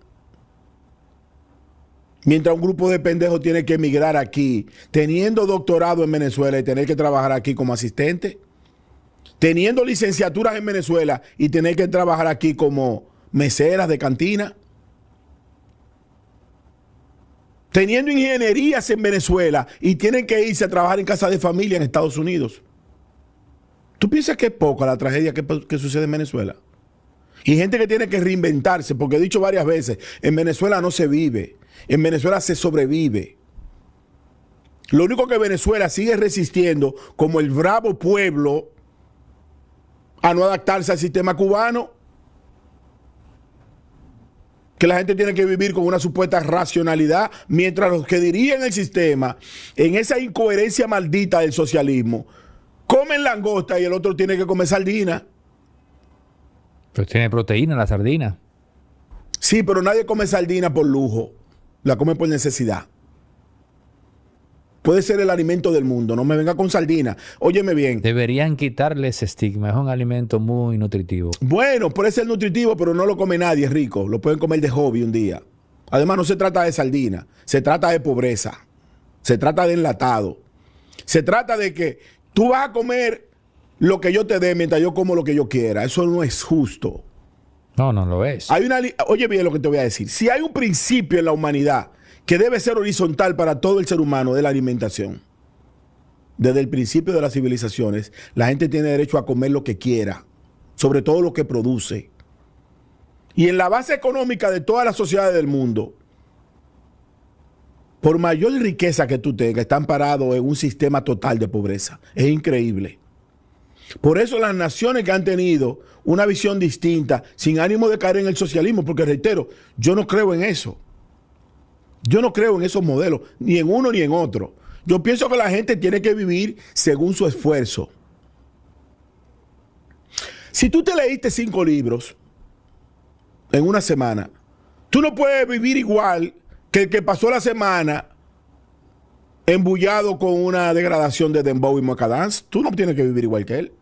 Mientras un grupo de pendejos tiene que emigrar aquí, teniendo doctorado en Venezuela y tener que trabajar aquí como asistente, teniendo licenciaturas en Venezuela y tener que trabajar aquí como meseras de cantina, teniendo ingenierías en Venezuela y tienen que irse a trabajar en casa de familia en Estados Unidos. ¿Tú piensas que es poca la tragedia que sucede en Venezuela? Y gente que tiene que reinventarse, porque he dicho varias veces, en Venezuela no se vive, en Venezuela se sobrevive. Lo único que Venezuela sigue resistiendo como el bravo pueblo a no adaptarse al sistema cubano, que la gente tiene que vivir con una supuesta racionalidad, mientras los que dirigen el sistema, en esa incoherencia maldita del socialismo, comen langosta y el otro tiene que comer sardina.
Pues tiene proteína la sardina.
Sí, pero nadie come sardina por lujo, la come por necesidad. Puede ser el alimento del mundo, no me venga con sardina. Óyeme bien.
Deberían quitarle ese estigma, es un alimento muy nutritivo.
Bueno, puede ser nutritivo, pero no lo come nadie, es rico. Lo pueden comer de hobby un día. Además, no se trata de sardina, se trata de pobreza, se trata de enlatado. Se trata de que tú vas a comer lo que yo te dé mientras yo como lo que yo quiera. Eso no es justo.
No, no lo es.
Oye bien lo que te voy a decir. Si hay un principio en la humanidad que debe ser horizontal para todo el ser humano, de la alimentación. Desde el principio de las civilizaciones, la gente tiene derecho a comer lo que quiera, sobre todo lo que produce. Y en la base económica de todas las sociedades del mundo, por mayor riqueza que tú tengas, están parados en un sistema total de pobreza. Es increíble. Por eso las naciones que han tenido una visión distinta, sin ánimo de caer en el socialismo, porque reitero, yo no creo en eso. Yo no creo en esos modelos, ni en uno ni en otro. Yo pienso que la gente tiene que vivir según su esfuerzo. Si tú te leíste 5 libros en una semana, tú no puedes vivir igual que el que pasó la semana embullado con una degradación de dembow y macadance. Tú no tienes que vivir igual que él.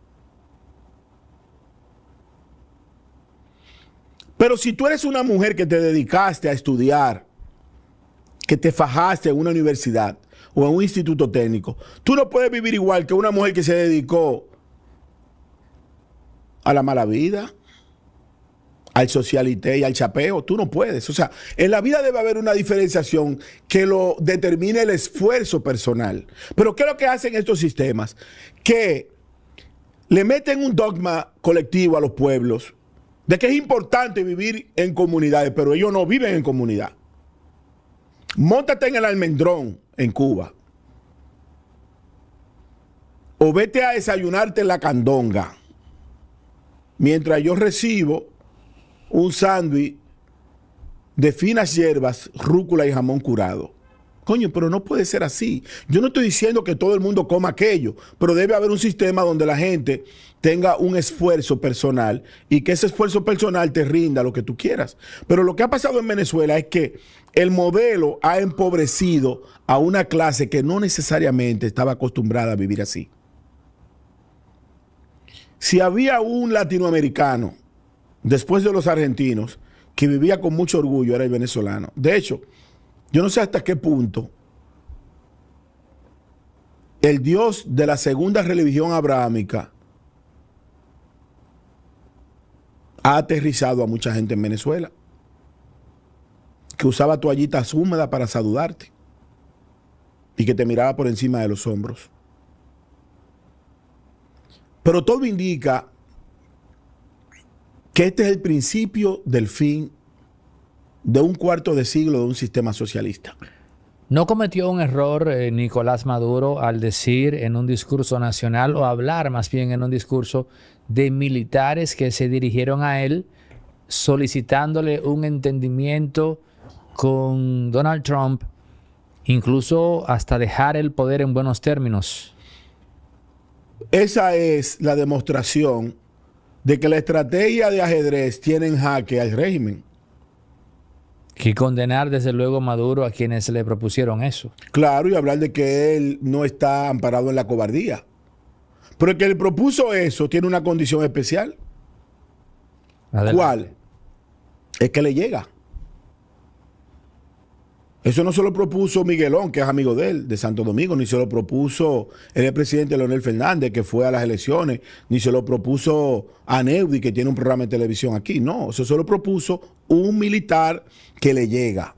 Pero si tú eres una mujer que te dedicaste a estudiar, que te fajaste en una universidad o en un instituto técnico, tú no puedes vivir igual que una mujer que se dedicó a la mala vida, al socialité y al chapeo. Tú no puedes. O sea, en la vida debe haber una diferenciación que lo determine el esfuerzo personal. Pero ¿qué es lo que hacen estos sistemas? Que le meten un dogma colectivo a los pueblos de que es importante vivir en comunidades, pero ellos no viven en comunidad. Móntate en el Almendrón en Cuba, o vete a desayunarte en la Candonga, mientras yo recibo un sándwich de finas hierbas, rúcula y jamón curado. Coño, pero no puede ser así. Yo no estoy diciendo que todo el mundo coma aquello, pero debe haber un sistema donde la gente tenga un esfuerzo personal y que ese esfuerzo personal te rinda lo que tú quieras. Pero lo que ha pasado en Venezuela es que el modelo ha empobrecido a una clase que no necesariamente estaba acostumbrada a vivir así. Si había un latinoamericano, después de los argentinos, que vivía con mucho orgullo era el venezolano. De hecho, yo no sé hasta qué punto el Dios de la segunda religión abrahámica ha aterrizado a mucha gente en Venezuela que usaba toallitas húmedas para saludarte y que te miraba por encima de los hombros. Pero todo indica que este es el principio del fin de un cuarto de siglo de un sistema socialista.
¿No cometió un error Nicolás Maduro al decir en un discurso nacional o hablar más bien en un discurso de militares que se dirigieron a él solicitándole un entendimiento con Donald Trump, incluso hasta dejar el poder en buenos términos?
Esa es la demostración de que la estrategia de ajedrez tiene en jaque al régimen.
Y condenar desde luego Maduro a quienes le propusieron eso.
Claro, y hablar de que él no está amparado en la cobardía. Pero el que le propuso eso tiene una condición especial. Adelante. ¿Cuál? Es que le llega. Eso no se lo propuso Miguelón, que es amigo de él, de Santo Domingo, ni se lo propuso el presidente Leonel Fernández, que fue a las elecciones, ni se lo propuso a Neudi, que tiene un programa de televisión aquí. No, eso se lo propuso un militar que le llega.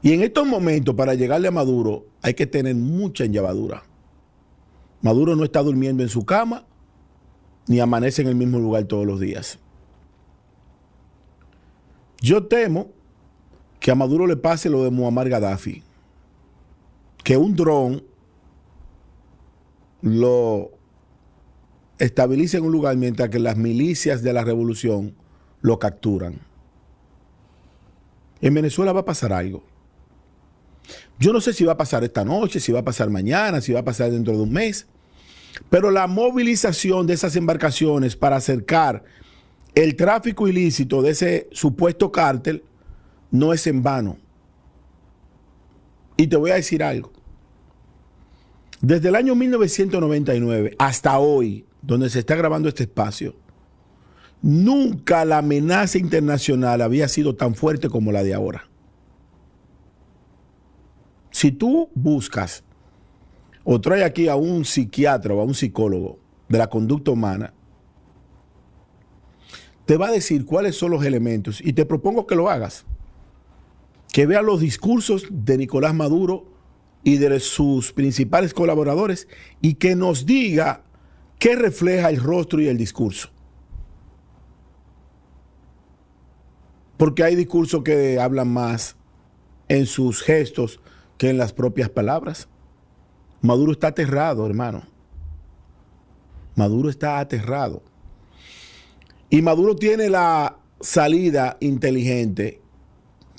Y en estos momentos, para llegarle a Maduro, hay que tener mucha enllavadura. Maduro no está durmiendo en su cama, ni amanece en el mismo lugar todos los días. Yo temo que a Maduro le pase lo de Muammar Gaddafi, que un dron lo estabiliza en un lugar mientras que las milicias de la revolución lo capturan. En Venezuela va a pasar algo. Yo no sé si va a pasar esta noche, si va a pasar mañana, si va a pasar dentro de un mes, pero la movilización de esas embarcaciones para acercar el tráfico ilícito de ese supuesto cártel no es en vano. Y te voy a decir algo. Desde el año 1999 hasta hoy, donde se está grabando este espacio, nunca la amenaza internacional había sido tan fuerte como la de ahora. Si tú buscas o traes aquí a un psiquiatra o a un psicólogo de la conducta humana, te va a decir cuáles son los elementos y te propongo que lo hagas. Que vea los discursos de Nicolás Maduro y de sus principales colaboradores y que nos diga qué refleja el rostro y el discurso. Porque hay discursos que hablan más en sus gestos que en las propias palabras. Maduro está aterrado, hermano. Maduro está aterrado. Y Maduro tiene la salida inteligente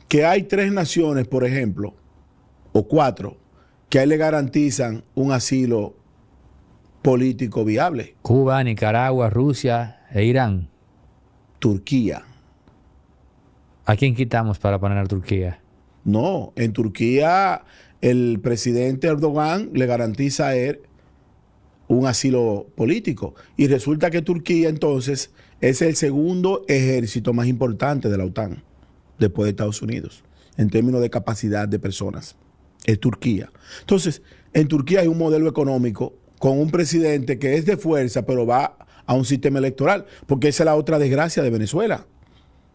que hay 3 naciones, por ejemplo, o 4, que a él le garantizan un asilo político viable.
Cuba, Nicaragua, Rusia e Irán.
Turquía.
¿A quién quitamos para poner a Turquía?
No, en Turquía el presidente Erdogan le garantiza a él un asilo político. Y resulta que Turquía entonces es el segundo ejército más importante de la OTAN, después de Estados Unidos, en términos de capacidad de personas. Es Turquía. Entonces, en Turquía hay un modelo económico con un presidente que es de fuerza, pero va a un sistema electoral, porque esa es la otra desgracia de Venezuela.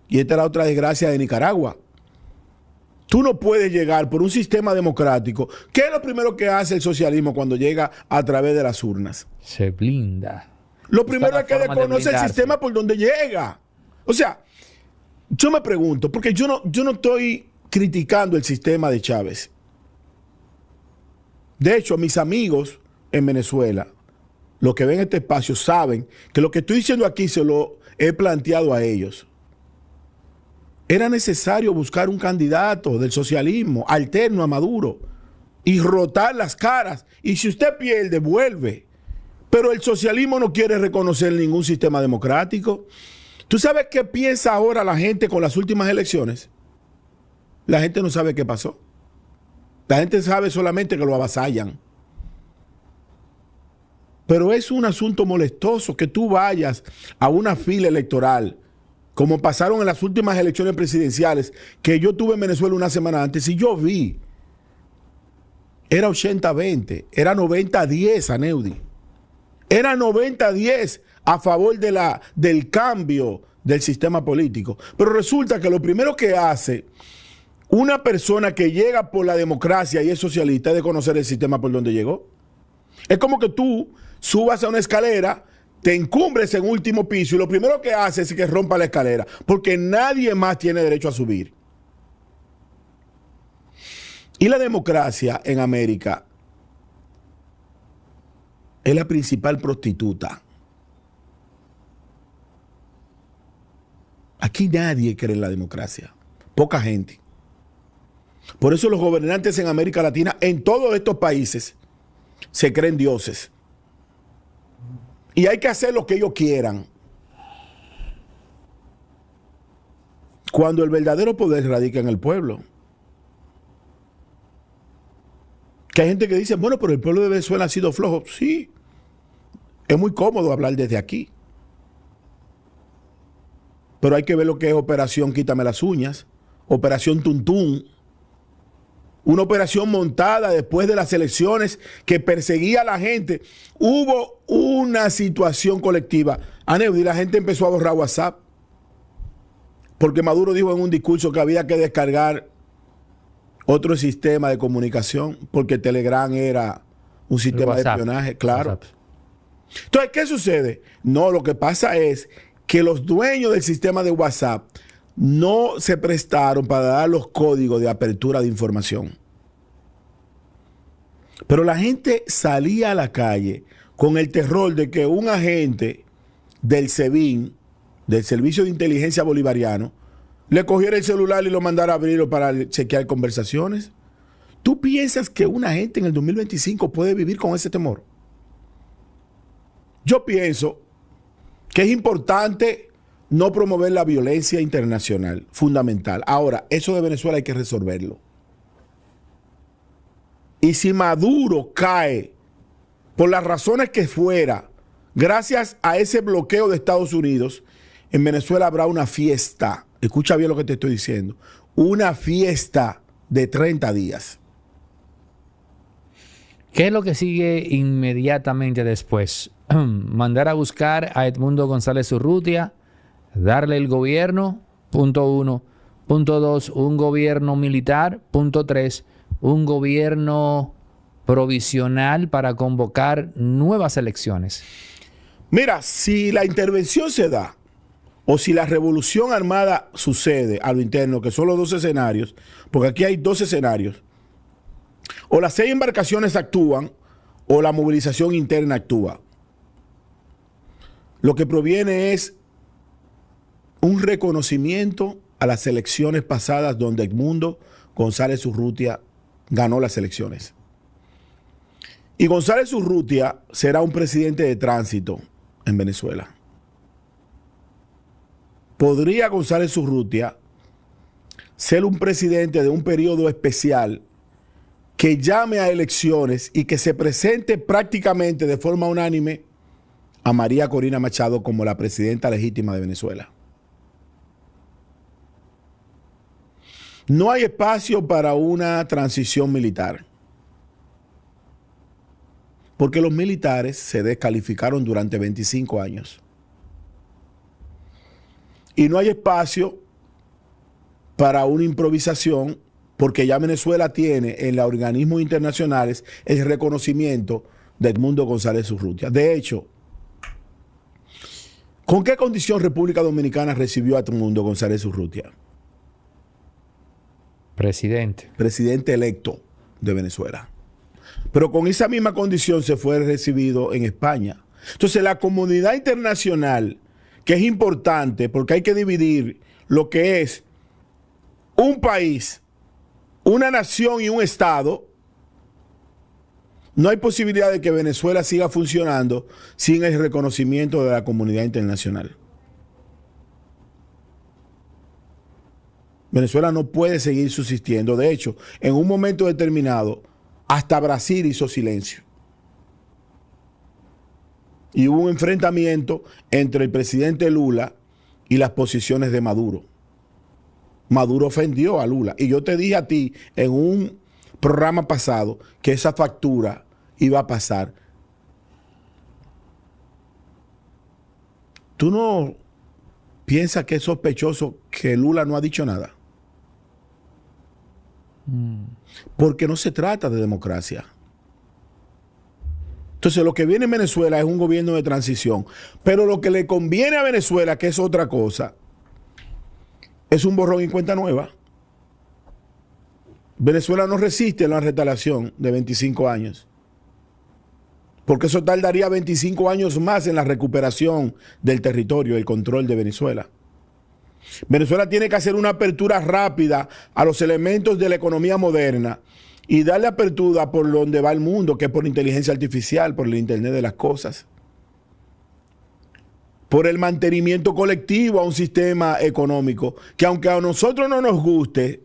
Y esta es la otra desgracia de Nicaragua. Tú no puedes llegar por un sistema democrático. ¿Qué es lo primero que hace el socialismo cuando llega a través de las urnas?
Se blinda.
Lo primero es que desconoce el sistema por donde llega. O sea, yo me pregunto, porque yo no estoy criticando el sistema de Chávez. De hecho, mis amigos en Venezuela, los que ven este espacio, saben que lo que estoy diciendo aquí se lo he planteado a ellos. Era necesario buscar un candidato del socialismo alterno a Maduro y rotar las caras. Y si usted pierde, vuelve. Pero el socialismo no quiere reconocer ningún sistema democrático. ¿Tú sabes qué piensa ahora la gente con las últimas elecciones? La gente no sabe qué pasó. La gente sabe solamente que lo avasallan. Pero es un asunto molestoso que tú vayas a una fila electoral como pasaron en las últimas elecciones presidenciales, que yo tuve en Venezuela una semana antes y yo vi, era 80-20, era 90-10 a Neudi. Era 90-10 a favor del cambio del sistema político. Pero resulta que lo primero que hace una persona que llega por la democracia y es socialista es de conocer el sistema por donde llegó. Es como que tú subas a una escalera, te encumbres en último piso y lo primero que haces es que rompa la escalera, porque nadie más tiene derecho a subir. Y la democracia en América es la principal prostituta. Aquí nadie cree en la democracia. Poca gente. Por eso los gobernantes en América Latina, en todos estos países, se creen dioses. Y hay que hacer lo que ellos quieran. Cuando el verdadero poder radica en el pueblo. Que hay gente que dice, bueno, pero el pueblo de Venezuela ha sido flojo. Sí, es muy cómodo hablar desde aquí. Pero hay que ver lo que es Operación Quítame las Uñas, Operación Tuntún. Una operación montada después de las elecciones que perseguía a la gente. Hubo una situación colectiva. Aneudi, la gente empezó a borrar WhatsApp. Porque Maduro dijo en un discurso que había que descargar otro sistema de comunicación, porque Telegram era un sistema de espionaje, claro. WhatsApp. Entonces, ¿qué sucede? No, lo que pasa es que los dueños del sistema de WhatsApp no se prestaron para dar los códigos de apertura de información. Pero la gente salía a la calle con el terror de que un agente del SEBIN, del Servicio de Inteligencia Bolivariano, le cogiera el celular y lo mandara a abrirlo para chequear conversaciones. ¿Tú piensas que una gente en el 2025 puede vivir con ese temor? Yo pienso que es importante no promover la violencia internacional, fundamental. Ahora, eso de Venezuela hay que resolverlo. Y si Maduro cae, por las razones que fuera, gracias a ese bloqueo de Estados Unidos, en Venezuela habrá una fiesta. Escucha bien lo que te estoy diciendo. Una fiesta de 30 días.
¿Qué es lo que sigue inmediatamente después? Mandar a buscar a Edmundo González Urrutia, darle el gobierno, punto 1. Punto 2, un gobierno militar. Punto 3, un gobierno provisional para convocar nuevas elecciones.
Mira, si la intervención se da, o si la revolución armada sucede a lo interno, que son los dos escenarios, porque aquí hay dos escenarios, o las 6 embarcaciones actúan, o la movilización interna actúa. Lo que proviene es un reconocimiento a las elecciones pasadas donde Edmundo González Urrutia ganó las elecciones. Y González Urrutia será un presidente de tránsito en Venezuela. ¿Podría González Urrutia ser un presidente de un periodo especial que llame a elecciones y que se presente prácticamente de forma unánime a María Corina Machado como la presidenta legítima de Venezuela? No hay espacio para una transición militar, porque los militares se descalificaron durante 25 años. Y no hay espacio para una improvisación, porque ya Venezuela tiene en los organismos internacionales el reconocimiento de Edmundo González Urrutia. De hecho, ¿con qué condición República Dominicana recibió a Edmundo González Urrutia?
Presidente.
Presidente electo de Venezuela. Pero con esa misma condición se fue recibido en España. Entonces la comunidad internacional, que es importante porque hay que dividir lo que es un país, una nación y un estado, no hay posibilidad de que Venezuela siga funcionando sin el reconocimiento de la comunidad internacional. Venezuela no puede seguir subsistiendo. De hecho, en un momento determinado, hasta Brasil hizo silencio. Y hubo un enfrentamiento entre el presidente Lula y las posiciones de Maduro. Maduro ofendió a Lula. Y yo te dije a ti en un programa pasado que esa factura iba a pasar. ¿Tú no piensas que es sospechoso que Lula no ha dicho nada? Porque no se trata de democracia. Entonces, lo que viene en Venezuela es un gobierno de transición. Pero lo que le conviene a Venezuela, que es otra cosa, es un borrón y cuenta nueva. Venezuela no resiste la retalación de 25 años. Porque eso tardaría 25 años más en la recuperación del territorio, el control de Venezuela. Venezuela tiene que hacer una apertura rápida a los elementos de la economía moderna y darle apertura por donde va el mundo, que es por inteligencia artificial, por el Internet de las cosas, por el mantenimiento colectivo a un sistema económico, que aunque a nosotros no nos guste,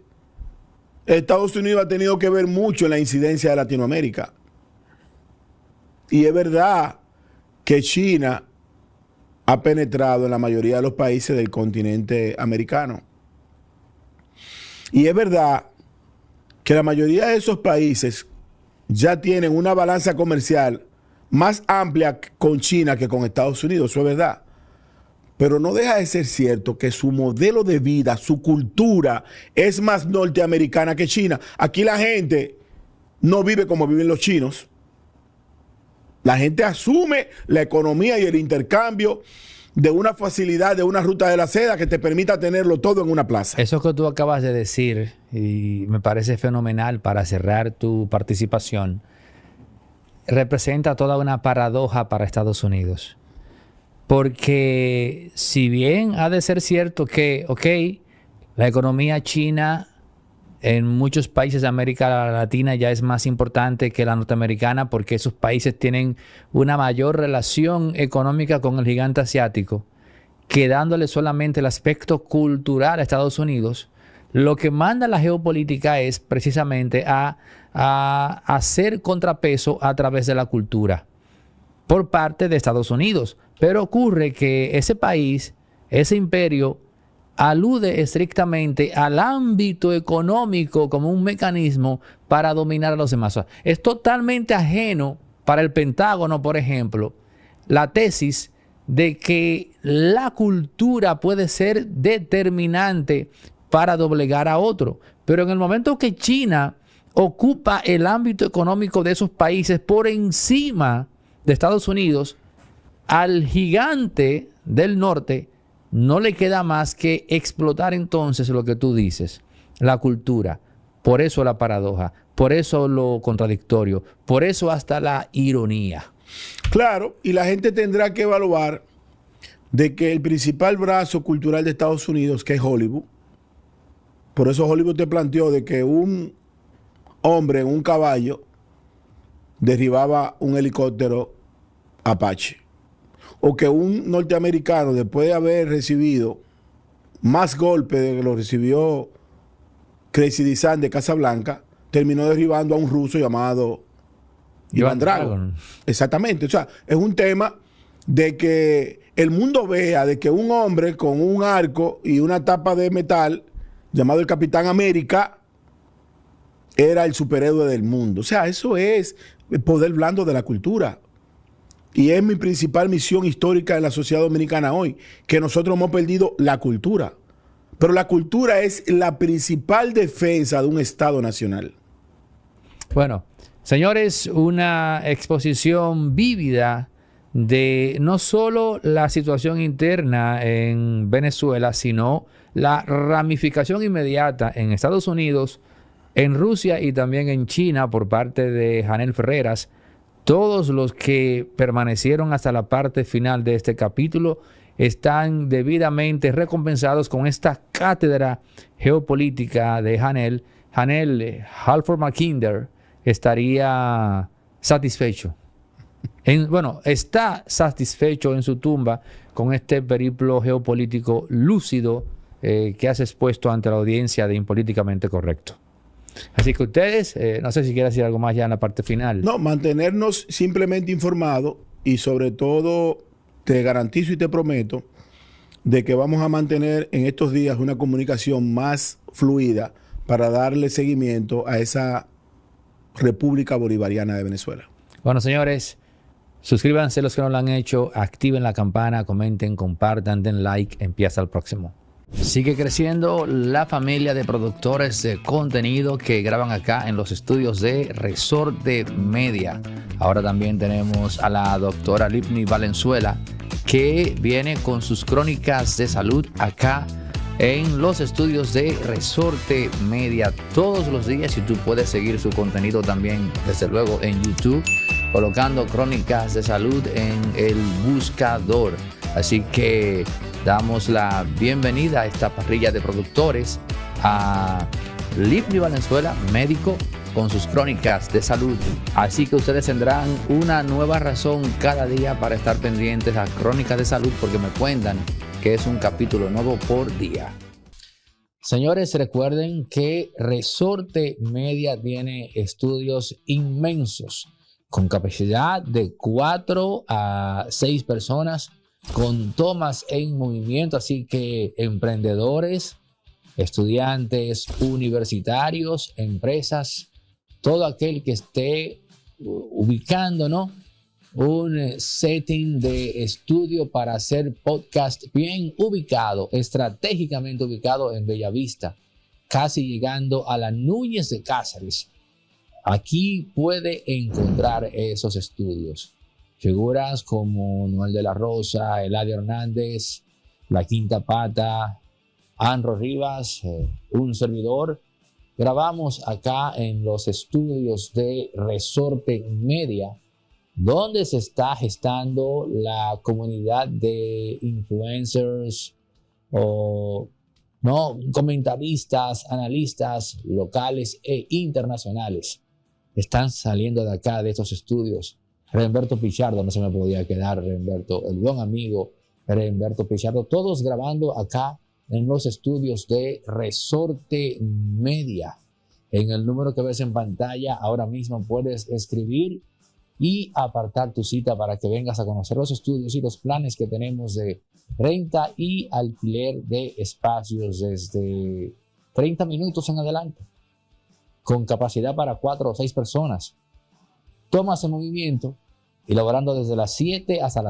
Estados Unidos ha tenido que ver mucho en la incidencia de Latinoamérica. Y es verdad que China ha penetrado en la mayoría de los países del continente americano. Y es verdad que la mayoría de esos países ya tienen una balanza comercial más amplia con China que con Estados Unidos, eso es verdad. Pero no deja de ser cierto que su modelo de vida, su cultura, es más norteamericana que China. Aquí la gente no vive como viven los chinos. La gente asume la economía y el intercambio de una facilidad, de una ruta de la seda que te permita tenerlo todo en una plaza.
Eso que tú acabas de decir, y me parece fenomenal para cerrar tu participación, representa toda una paradoja para Estados Unidos. Porque si bien ha de ser cierto que, la economía china en muchos países de América Latina ya es más importante que la norteamericana porque esos países tienen una mayor relación económica con el gigante asiático, quedándole solamente el aspecto cultural a Estados Unidos, lo que manda la geopolítica es precisamente a hacer contrapeso a través de la cultura por parte de Estados Unidos. Pero ocurre que ese país, ese imperio, alude estrictamente al ámbito económico como un mecanismo para dominar a los demás. Es totalmente ajeno para el Pentágono, por ejemplo, la tesis de que la cultura puede ser determinante para doblegar a otro. Pero en el momento que China ocupa el ámbito económico de esos países por encima de Estados Unidos, al gigante del norte no le queda más que explotar entonces lo que tú dices, la cultura. Por eso la paradoja, por eso lo contradictorio, por eso hasta la ironía.
Claro, y la gente tendrá que evaluar de que el principal brazo cultural de Estados Unidos, que es Hollywood, por eso Hollywood te planteó de que un hombre en un caballo derribaba un helicóptero Apache. O que un norteamericano, después de haber recibido más golpes de que lo recibió Crazy Design de Casablanca, terminó derribando a un ruso llamado Iván Drago. Exactamente. O sea, es un tema de que el mundo vea de que un hombre con un arco y una tapa de metal, llamado el Capitán América, era el superhéroe del mundo. O sea, eso es el poder blando de la cultura. Y es mi principal misión histórica en la sociedad dominicana hoy, que nosotros hemos perdido la cultura. Pero la cultura es la principal defensa de un Estado nacional.
Bueno, señores, una exposición vívida de no solo la situación interna en Venezuela, sino la ramificación inmediata en Estados Unidos, en Rusia y también en China por parte de Janel Ferreras. Todos los que permanecieron hasta la parte final de este capítulo están debidamente recompensados con esta cátedra geopolítica de Janel. Janel, Halford Mackinder estaría satisfecho. Está satisfecho en su tumba con este periplo geopolítico lúcido que has expuesto ante la audiencia de Impolíticamente Correcto. Así que ustedes, no sé si quieren decir algo más ya en la parte final.
No, mantenernos simplemente informados y sobre todo te garantizo y te prometo de que vamos a mantener en estos días una comunicación más fluida para darle seguimiento a esa República Bolivariana de Venezuela.
Bueno, señores, suscríbanse los que no lo han hecho, activen la campana, comenten, compartan, den like. Empieza el próximo. Sigue creciendo la familia de productores de contenido que graban acá en los estudios de Resorte Media. Ahora también tenemos a la doctora Lipni Valenzuela, que viene con sus crónicas de salud acá en los estudios de Resorte Media todos los días, y tú puedes seguir su contenido también, desde luego, en YouTube, colocando crónicas de salud en el buscador. Así que damos la bienvenida a esta parrilla de productores, a Lipni Valenzuela, médico, con sus crónicas de salud. Así que ustedes tendrán una nueva razón cada día para estar pendientes a crónicas de salud, porque me cuentan que es un capítulo nuevo por día. Señores, recuerden que Resorte Media tiene estudios inmensos con capacidad de 4 a 6 personas, con tomas en movimiento. Así que emprendedores, estudiantes universitarios, empresas, todo aquel que esté ubicando, ¿no?, un setting de estudio para hacer podcast bien ubicado, estratégicamente ubicado en Bellavista, casi llegando a la Núñez de Cáceres. Aquí puede encontrar esos estudios. Figuras como Noel de la Rosa, Eladio Hernández, La Quinta Pata, Anro Rivas, un servidor. Grabamos acá en los estudios de Resorte Media, donde se está gestando la comunidad de influencers o no comentaristas, analistas locales e internacionales. Están saliendo de acá, de estos estudios. Remberto Pichardo, no se me podía quedar, Remberto, el buen amigo Remberto Pichardo, todos grabando acá en los estudios de Resorte Media. En el número que ves en pantalla ahora mismo puedes escribir y apartar tu cita para que vengas a conocer los estudios y los planes que tenemos de renta y alquiler de espacios desde 30 minutos en adelante, con capacidad para 4 o 6 personas. Tomas en movimiento y laborando desde las 7 hasta las